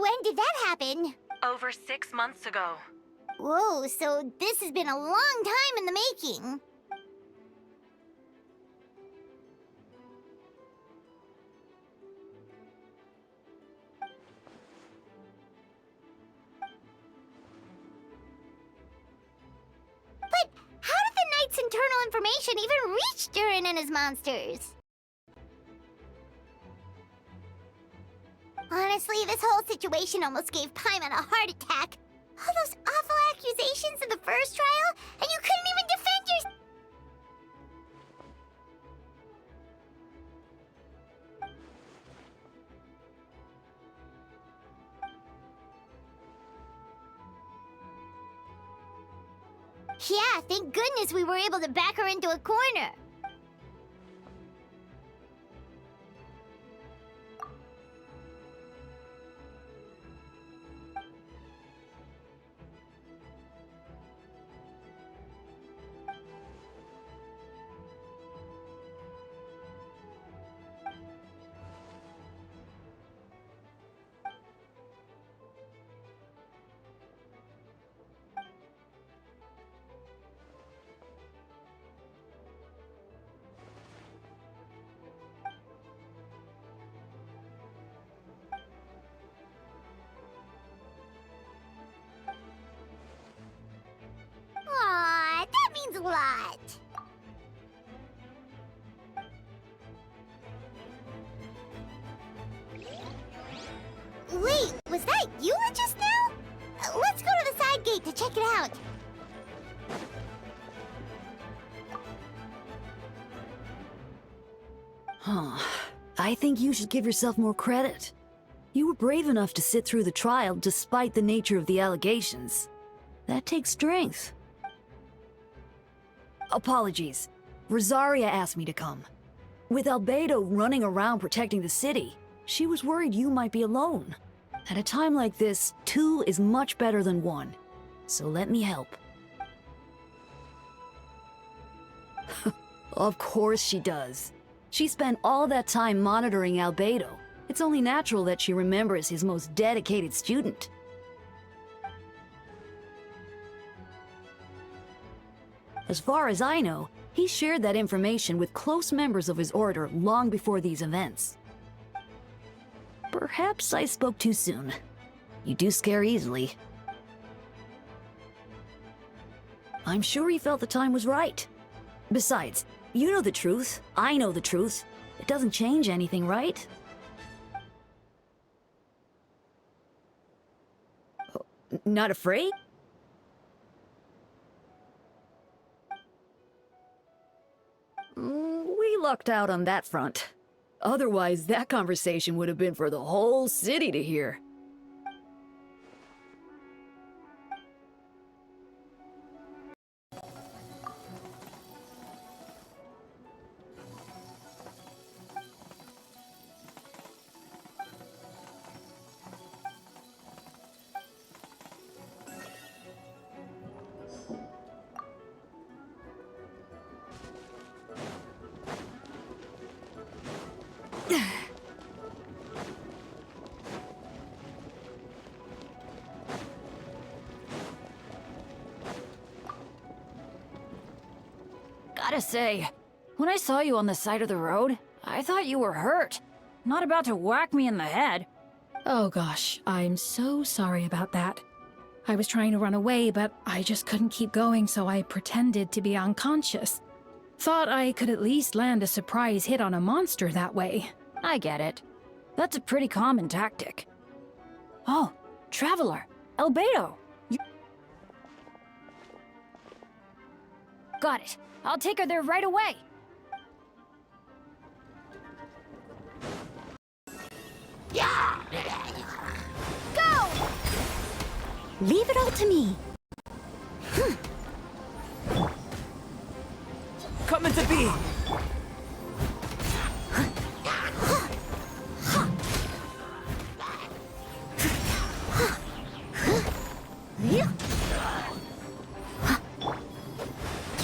When did that happen? Over 6 months ago. Whoa, so this has been a long time in the making. But how did the Knight's internal information even reach Durin and his monsters? Honestly, this whole situation almost gave Paimon a heart attack. All those awful accusations in the first trial, and you couldn't even defend yourself. Yeah, thank goodness we were able to back her into a corner. Aw, that means a lot. Wait, was that Eula just now? Let's go to the side gate to check it out. Huh. I think you should give yourself more credit. You were brave enough to sit through the trial despite the nature of the allegations. That takes strength. Apologies. Rosaria asked me to come. With Albedo running around protecting the city, she was worried you might be alone. At a time like this, 2 is much better than 1. So let me help. Of course she does. She spent all that time monitoring Albedo. It's only natural that she remembers his most dedicated student. As far as I know, he shared that information with close members of his order long before these events. Perhaps I spoke too soon. You do scare easily. I'm sure he felt the time was right. Besides, you know the truth, I know the truth. It doesn't change anything, right? Not afraid? We lucked out on that front. Otherwise, that conversation would have been for the whole city to hear. Gotta say, when I saw you on the side of the road, I thought you were hurt. Not about to whack me in the head. Oh gosh, I'm so sorry about that. I was trying to run away, but I just couldn't keep going, so I pretended to be unconscious. Thought I could at least land a surprise hit on a monster that way. I get it. That's a pretty common tactic. Oh, Traveler, Albedo. Got it. I'll take her there right away. Go! Leave it all to me. Come into being!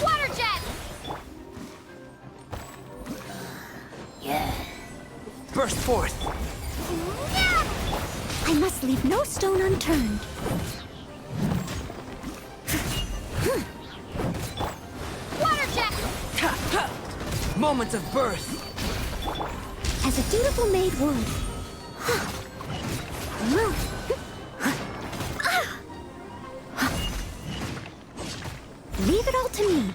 Water jet! Burst forth! I must leave no stone unturned. Water jet! Moment of birth. As a dutiful maid would. Leave it all to me.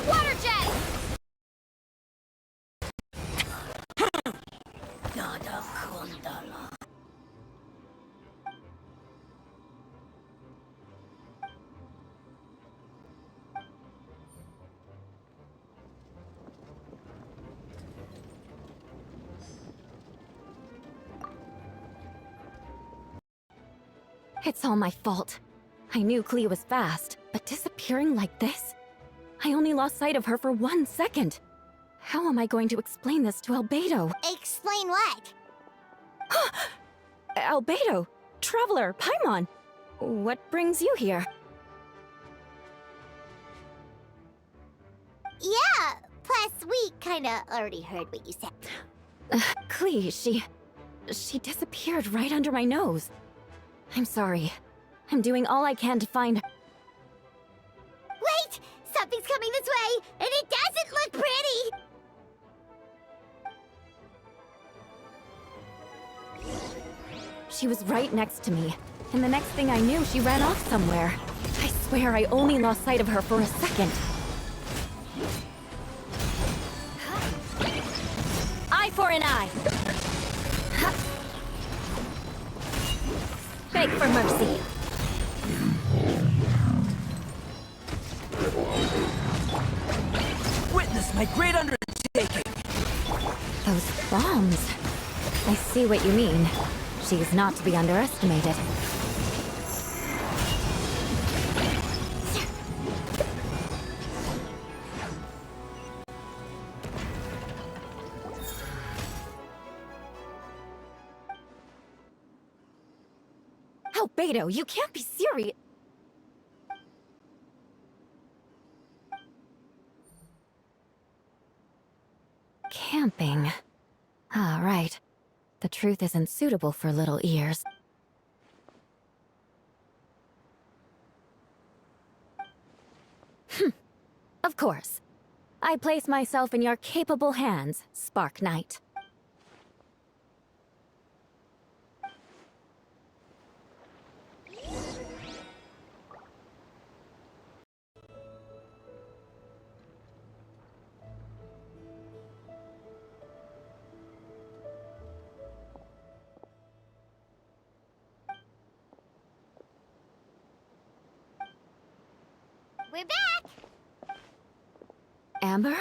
Water jet! It's all my fault. I knew Clea was fast, but disappearing like this? I only lost sight of her for 1 second. How am I going to explain this to Albedo? Explain what? Albedo! Traveler! Paimon! What brings you here? Yeah, plus we kinda already heard what you said. Clea, she disappeared right under my nose. I'm sorry. I'm doing all I can to find her. Wait! Something's coming this way, and it doesn't look pretty! She was right next to me, and the next thing I knew, she ran off somewhere. I swear I only lost sight of her for a second. Eye for an eye! Beg for mercy. Witness my great undertaking. Those bombs. I see what you mean. She's not to be underestimated. Albedo, you can't be serious. Camping. Ah, right. The truth isn't suitable for little ears. Of course. I place myself in your capable hands, Spark Knight. We're back! Amber?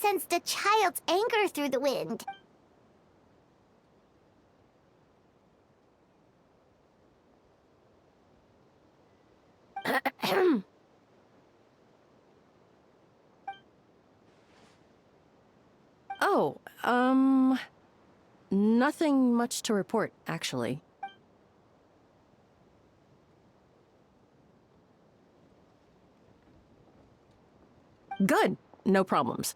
sensed a child's anger through the wind. Oh, nothing much to report, actually. Good. No problems.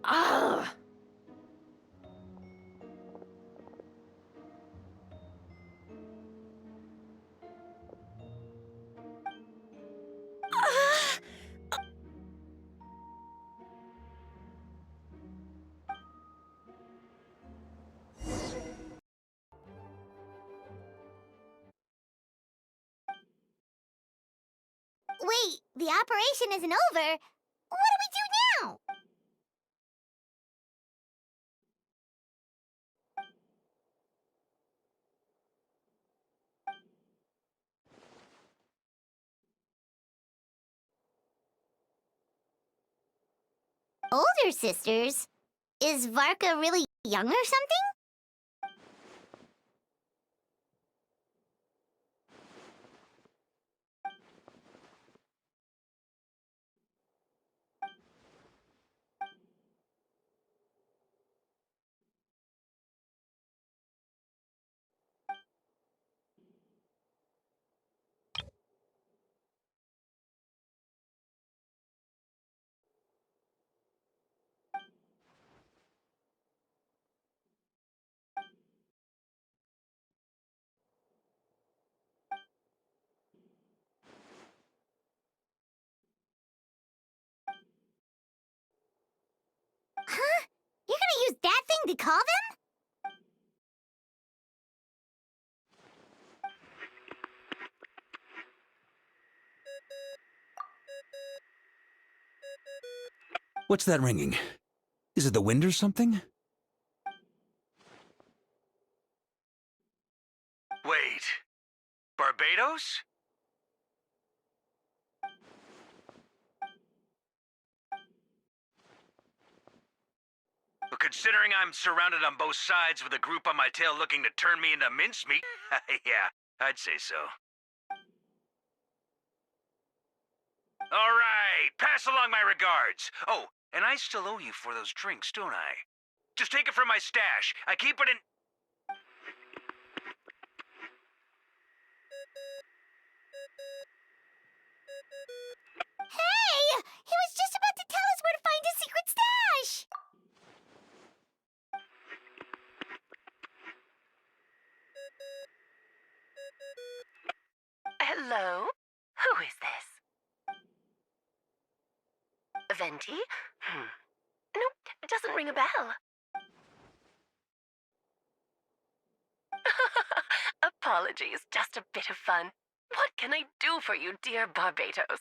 Ah! Wait, the operation isn't over. What do we do now? Older sisters? Is Varka really young or something? Huh? You're gonna use that thing to call them? What's that ringing? Is it the wind or something? Wait. Barbados? Well, considering I'm surrounded on both sides with a group on my tail looking to turn me into mincemeat, yeah, I'd say so. All right, pass along my regards. Oh, and I still owe you for those drinks, don't I? Just take it from my stash. I keep it in... Hey! He was just about to tell us where to find his secret stash! Hello? Who is this? Venti? Nope, it doesn't ring a bell. Apologies, just a bit of fun. What can I do for you, dear Barbados?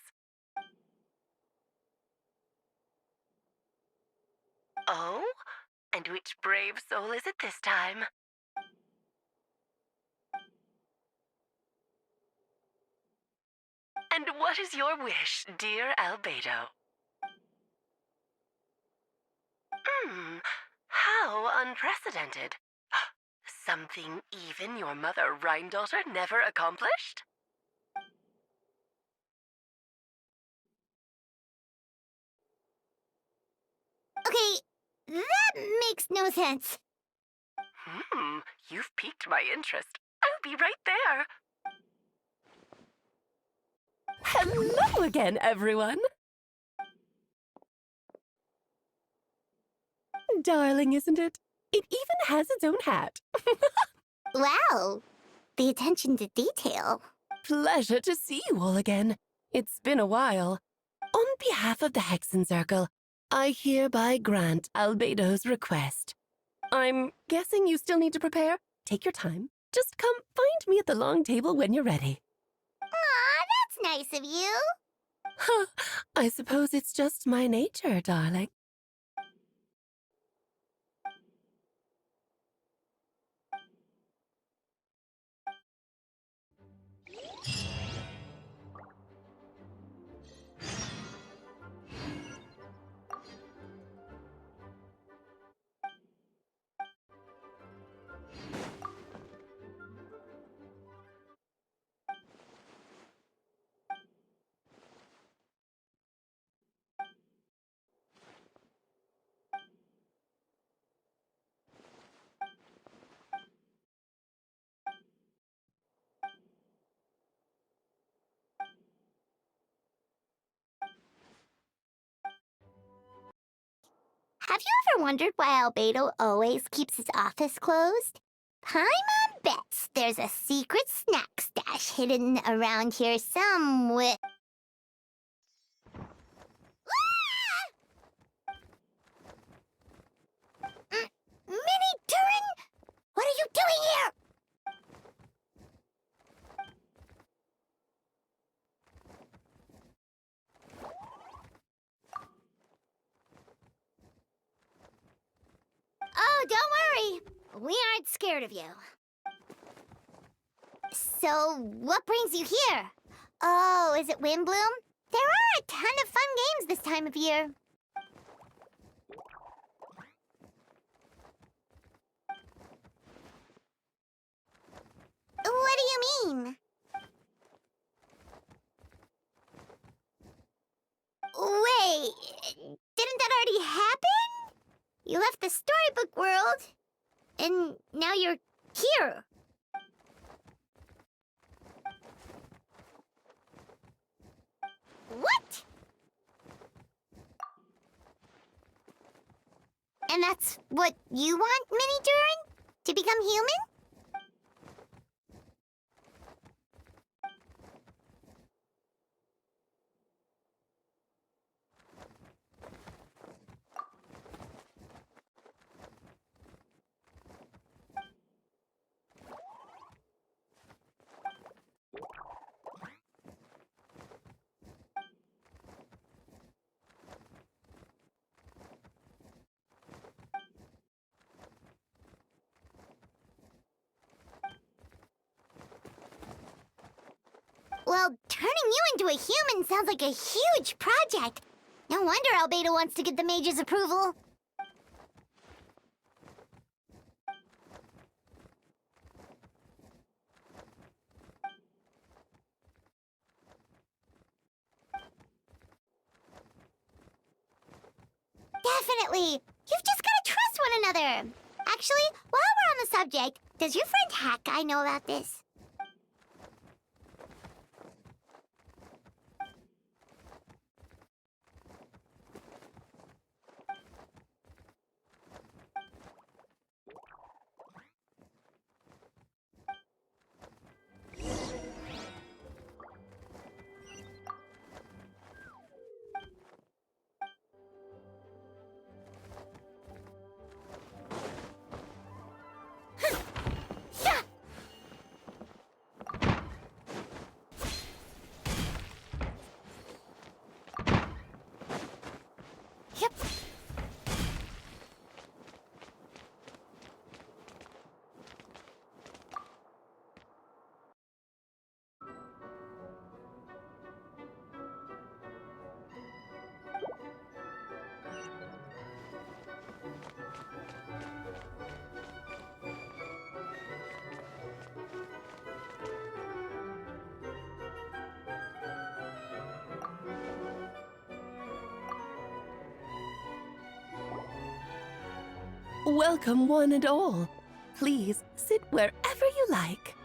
Oh? And which brave soul is it this time? And what is your wish, dear Albedo? How unprecedented. Something even your mother Rhine-daughter never accomplished? Okay, that makes no sense. You've piqued my interest. I'll be right there. Hello again, everyone. Darling, isn't it? It even has its own hat. Wow, the attention to detail. Pleasure to see you all again. It's been a while. On behalf of the Hexen Circle, I hereby grant Albedo's request. I'm guessing you still need to prepare? Take your time. Just come find me at the long table when you're ready. Aw, that's nice of you. I suppose it's just my nature, darling. Have you ever wondered why Albedo always keeps his office closed? Paimon bets there's a secret snack stash hidden around here somewhere. Mini Turin? What are you doing here? Oh, don't worry. We aren't scared of you. So, what brings you here? Oh, is it Windbloom? There are a ton of fun games this time of year. What do you mean? Wait, didn't that already happen? You left the storybook world, and now you're here. What? And that's what you want, Mini Durin? To become human? Well, turning you into a human sounds like a huge project. No wonder Albedo wants to get the mage's approval. Definitely. You've just got to trust one another. Actually, while we're on the subject, does your friend Hack Guy know about this? Yep. Welcome, one and all. Please sit wherever you like.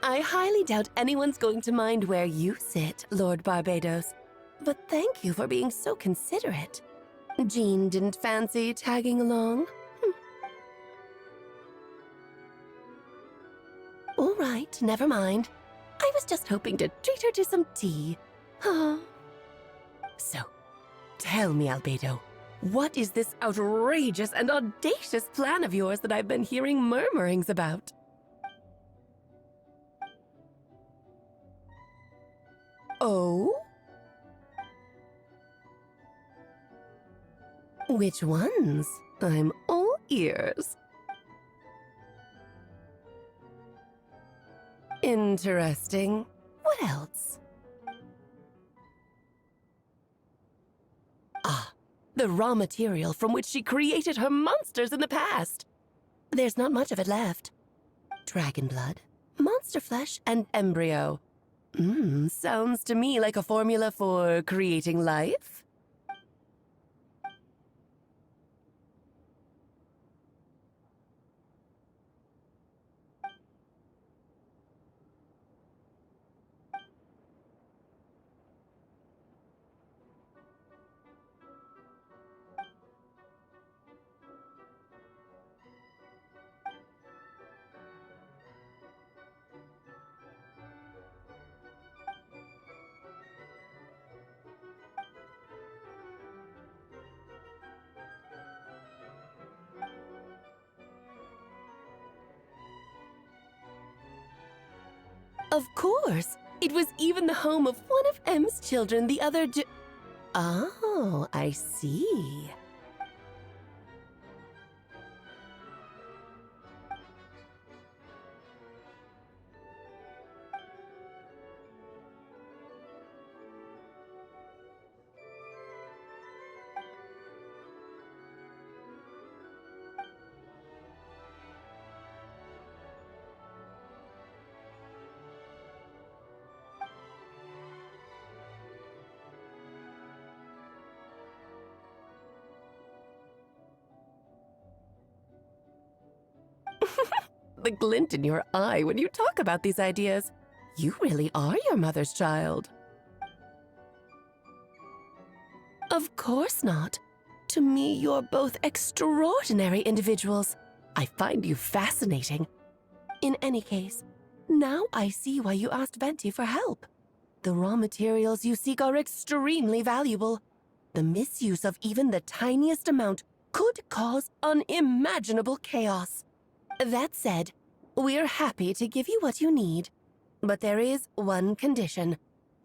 I highly doubt anyone's going to mind where you sit, Lord Barbados. But thank you for being so considerate. Jean didn't fancy tagging along? All right, never mind. I was just hoping to treat her to some tea. So, tell me, Albedo, what is this outrageous and audacious plan of yours that I've been hearing murmurings about? Oh? Which ones? I'm all ears. Interesting. What else? Ah, the raw material from which she created her monsters in the past. There's not much of it left. Dragon blood, monster flesh, and embryo. Sounds to me like a formula for creating life. Of course! It was even the home of one of M's children the other day. Oh, I see. The glint in your eye when you talk about these ideas. You really are your mother's child. Of course not. To me, you're both extraordinary individuals. I find you fascinating. In any case, now I see why you asked Venti for help. The raw materials you seek are extremely valuable. The misuse of even the tiniest amount could cause unimaginable chaos. That said, we're happy to give you what you need. But there is one condition.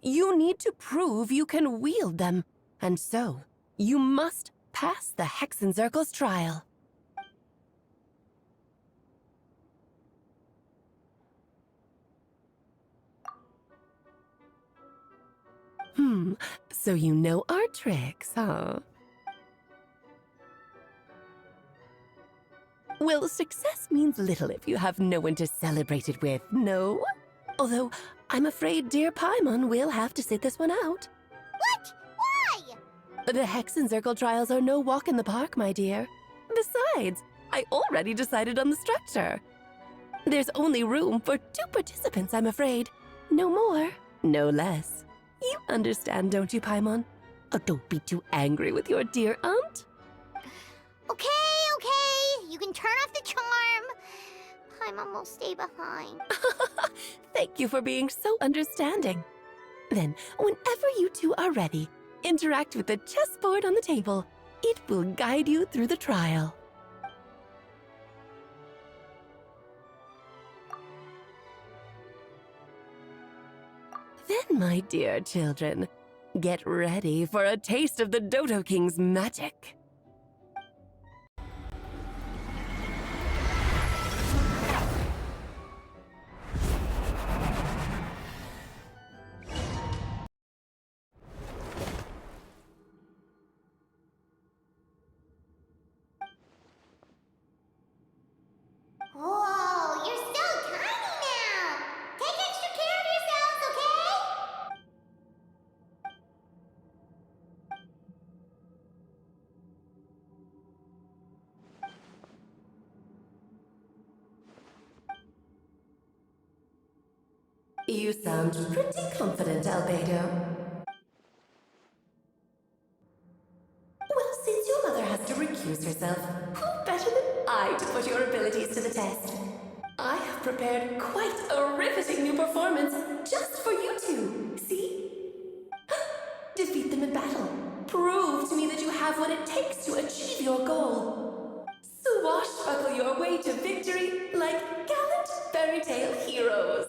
You need to prove you can wield them. And so, you must pass the Hexencircle's trial. So you know our tricks, huh? Well, success means little if you have no one to celebrate it with, no? Although, I'm afraid dear Paimon will have to sit this one out. What? Why? The Hexencircle trials are no walk in the park, my dear. Besides, I already decided on the structure. There's only room for 2 participants, I'm afraid. No more, no less. You understand, don't you, Paimon? Oh, don't be too angry with your dear aunt. Okay. You can turn off the charm. Paimon will stay behind. Thank you for being so understanding. Then, whenever you two are ready, interact with the chessboard on the table. It will guide you through the trial. Then, my dear children, get ready for a taste of the Dodo King's magic. Whoa, you're so tiny now. Take extra care of yourselves, okay? You sound pretty confident, Albedo. Well, since your mother has to recuse herself, who better than I to put your abilities to the test? I have prepared quite a riveting new performance just for you two. See? Defeat them in battle. Prove to me that you have what it takes to achieve your goal. Swashbuckle your way to victory like gallant fairy tale heroes.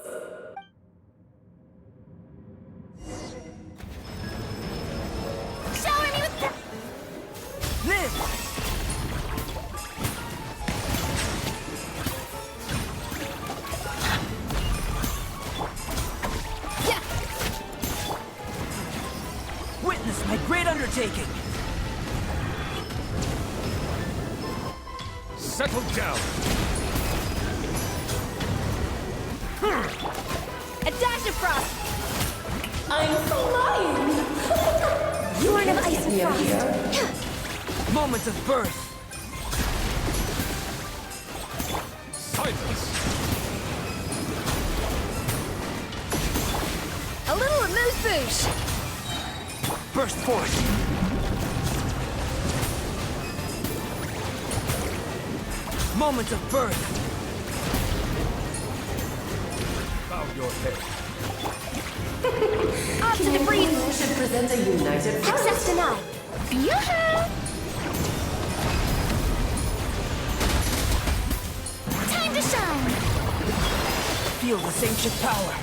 undertaking. Settle down. A dash of frost! I'm flying! Born of ice and frost! Moments of birth. Silence. A little amuse-bouche! Burst forth. Moments of birth. Bow your head. Off to the breeze! You should present a united front. Access denied. Yoo-hoo! Time to shine! Feel this ancient power.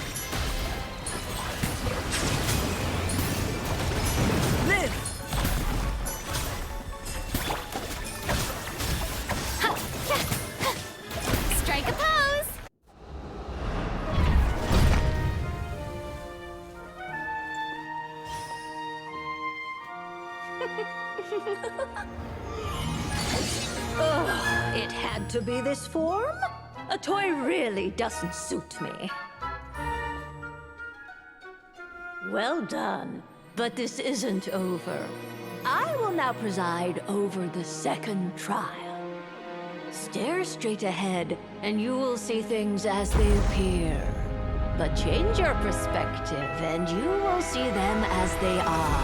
Live! Strike a pose! Ugh, it had to be this form? A toy really doesn't suit me. Well done, but this isn't over. I will now preside over the second trial. Stare straight ahead, and you will see things as they appear. But change your perspective, and you will see them as they are.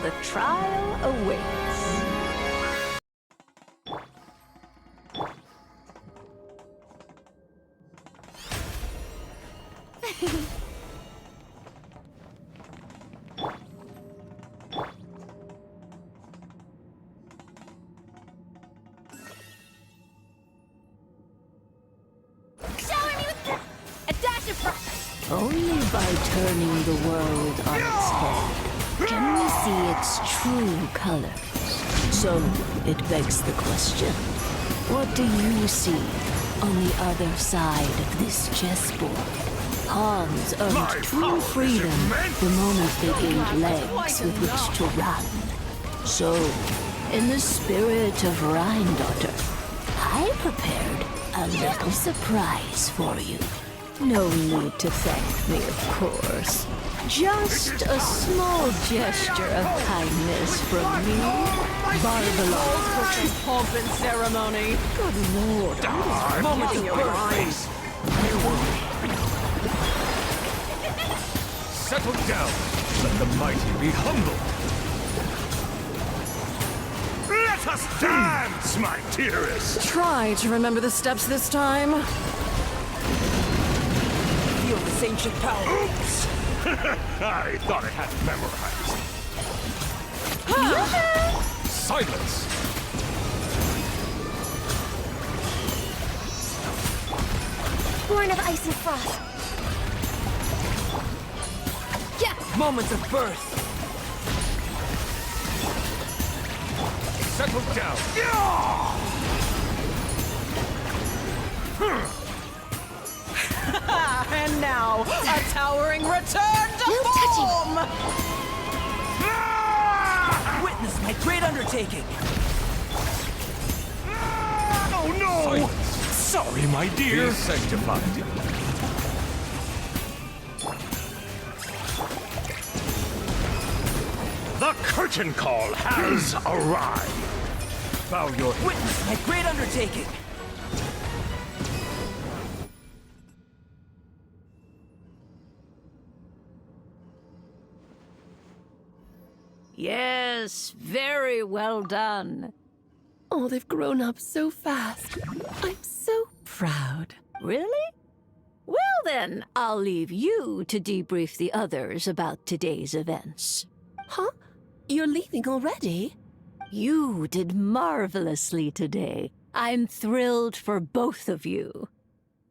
The trial awaits. Shower me with a dash of frost! Only by turning the world on its head can we see its true colors. So, it begs the question, what do you see on the other side of this chessboard? Pawns earned true freedom the moment they gained legs with which to run. So, in the spirit of Rhine-daughter, I prepared a little surprise for you. No need to thank me, of course. Just a small gesture of kindness from me. Barbalog for this pomp and ceremony. Good lord, I'm Moment of your birth. eyes. Settle down. Let the mighty be humble. Let us dance, my dearest. Try to remember the steps this time. Feel this ancient power. Oops! I thought I had it memorized. Silence! Born of ice and frost! Yeah! Moments of birth! Settle down! And now, a towering return to form! Witness my great undertaking! Oh no! Sorry, my dear. Be sanctified. The curtain call has arrived. Bow your head. Witness my great undertaking! Yes, very well done. Oh, they've grown up so fast. I'm so proud. Really? Well then, I'll leave you to debrief the others about today's events. Huh? You're leaving already? You did marvelously today. I'm thrilled for both of you.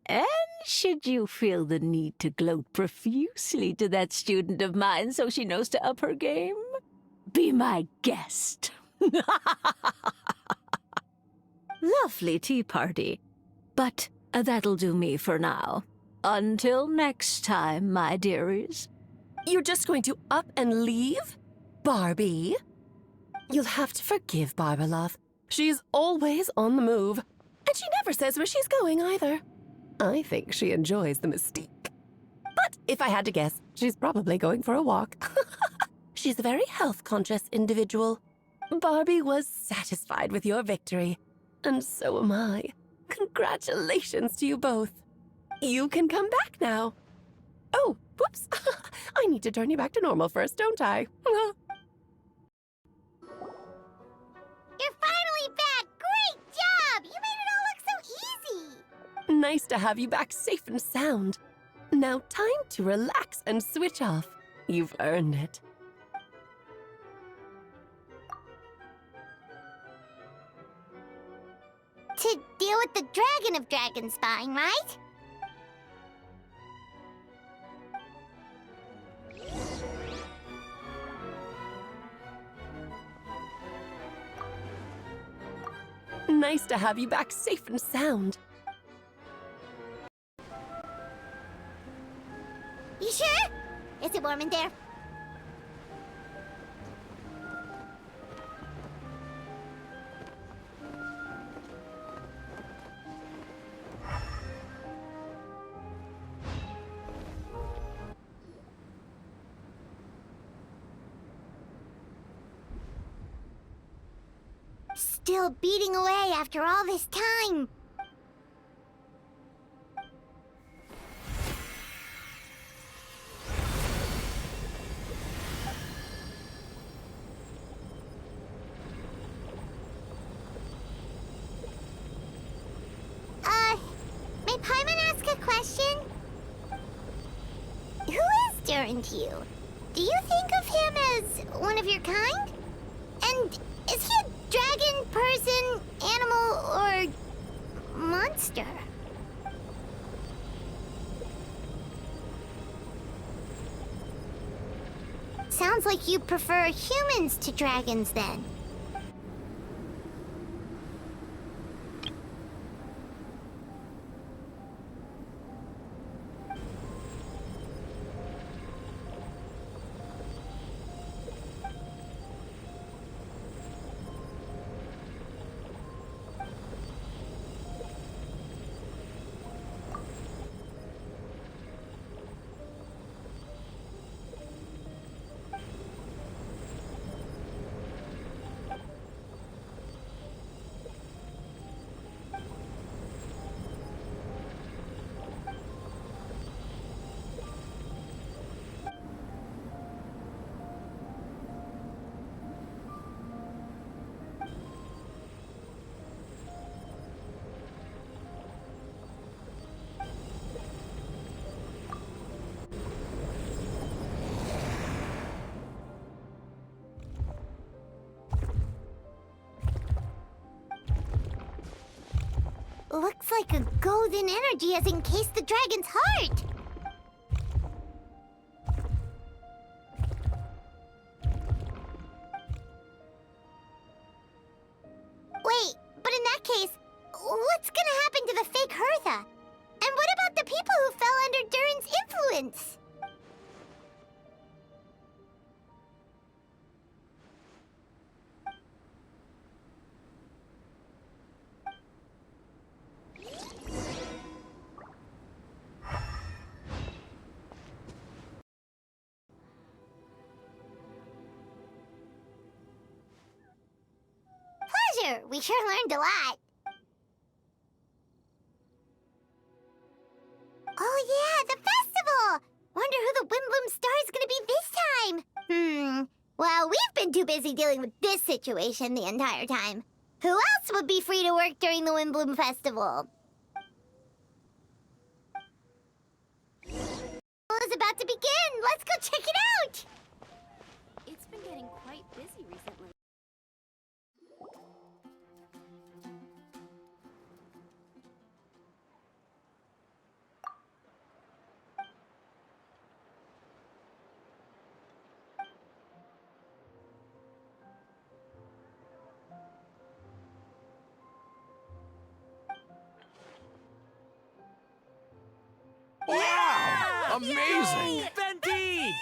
And should you feel the need to gloat profusely to that student of mine so she knows to up her game, be my guest. Lovely tea party. But that'll do me for now. Until next time, my dearies. You're just going to up and leave? Barbie? You'll have to forgive Barbalov. She's always on the move. And she never says where she's going either. I think she enjoys the mystique. But if I had to guess, she's probably going for a walk. She's a very health-conscious individual. Barbie was satisfied with your victory. And so am I. Congratulations to you both. You can come back now. Oh, whoops. I need to turn you back to normal first, don't I? You're finally back! Great job! You made it all look so easy! Nice to have you back safe and sound. Now time to relax and switch off. You've earned it. To deal with the Dragon of Dragonspine, right? Nice to have you back safe and sound. You sure? Is it warm in there? Still beating away after all this time. May Paimon ask a question? Who is Durin to you? Do you think of him as one of your kind? And is he a dragon, person, animal, or monster? Sounds like you prefer humans to dragons, then. Looks like a golden energy has encased the dragon's heart. Wait, but in that case, what's gonna happen to the fake Hertha? And what about the people who fell under Durin's influence? Pleasure! We sure learned a lot. Oh yeah, the festival! Wonder who the Wimbloom Star is gonna be this time? Well, we've been too busy dealing with this situation the entire time. Who else would be free to work during the Windbloom Festival? It's about to begin! Let's go check it out! It's been getting quite busy recently. Wow! Amazing! Fenty!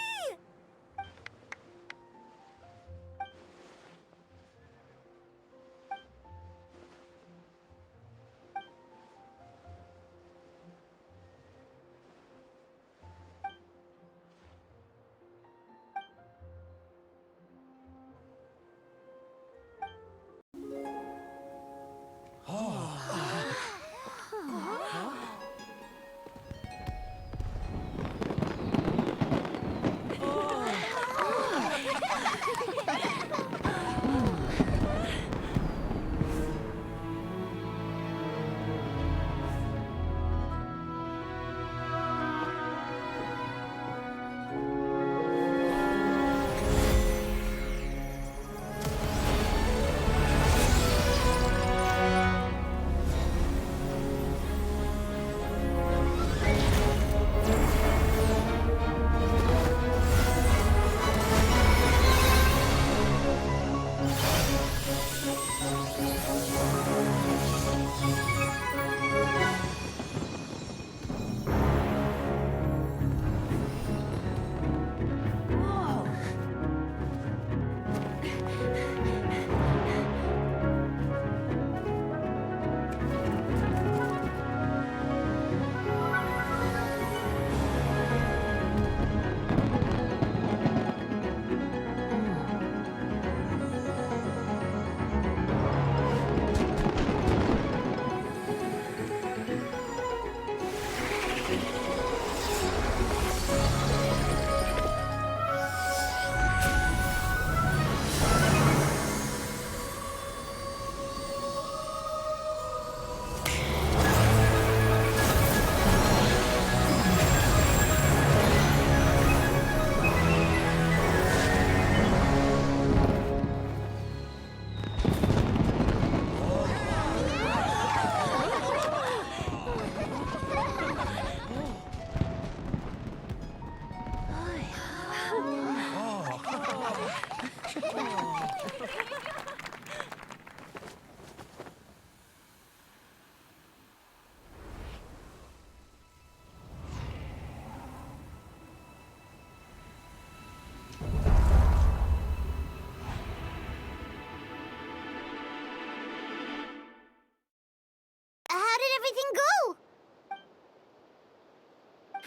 How did everything go?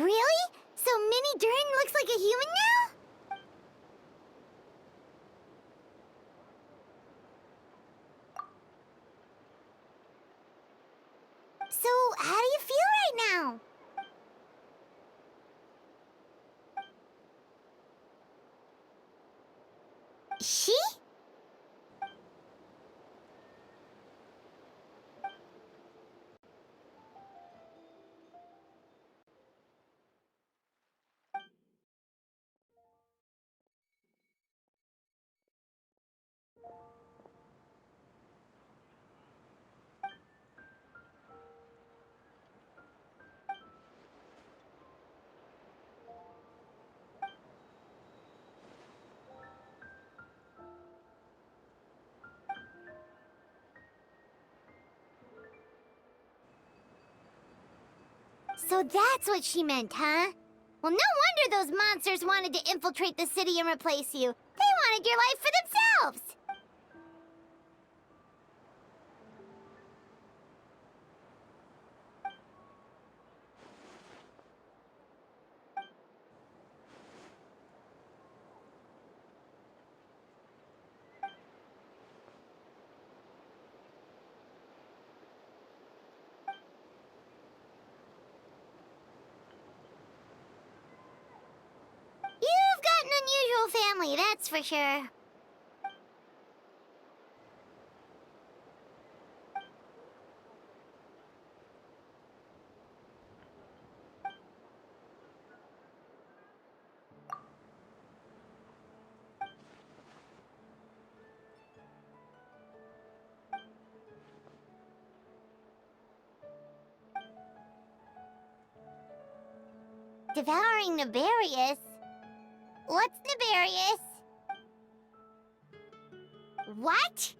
Really? So Mini Dern looks like a human now? So, how do you feel right now? She? So that's what she meant, huh? Well, no wonder those monsters wanted to infiltrate the city and replace you. They wanted your life for themselves! You've got an unusual family, that's for sure. Devouring Nefarious? What's Nefarious? What?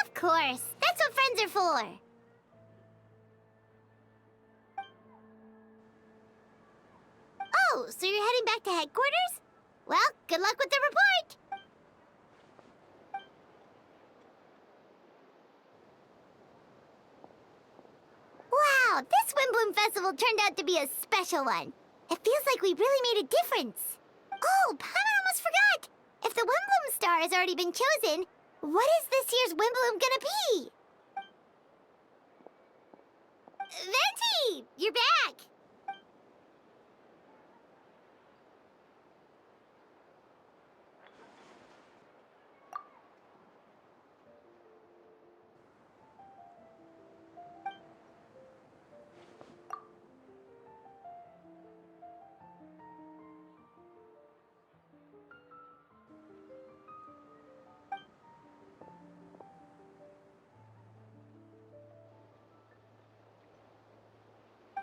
Of course. That's what friends are for. Oh, so you're heading back to headquarters? Well, good luck with the report. Wow, this Windbloom Festival turned out to be a special one. It feels like we really made a difference. Oh, Paimon almost forgot. If the Windbloom star has already been chosen, what is this year's Windbloom gonna be? Venti, you're back.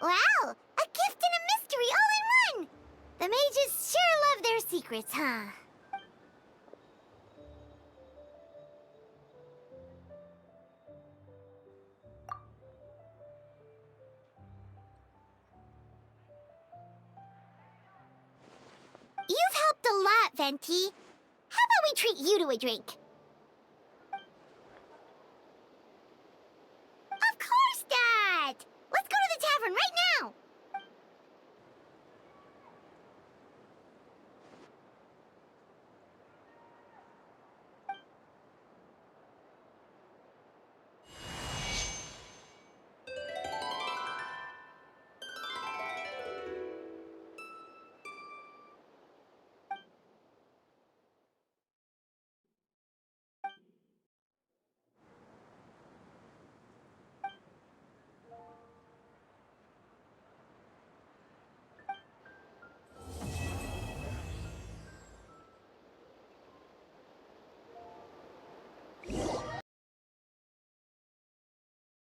Wow, a gift and a mystery all in one! The mages sure love their secrets, huh? You've helped a lot, Venti. How about we treat you to a drink? Of course, Dad! Let's go to the tavern right now!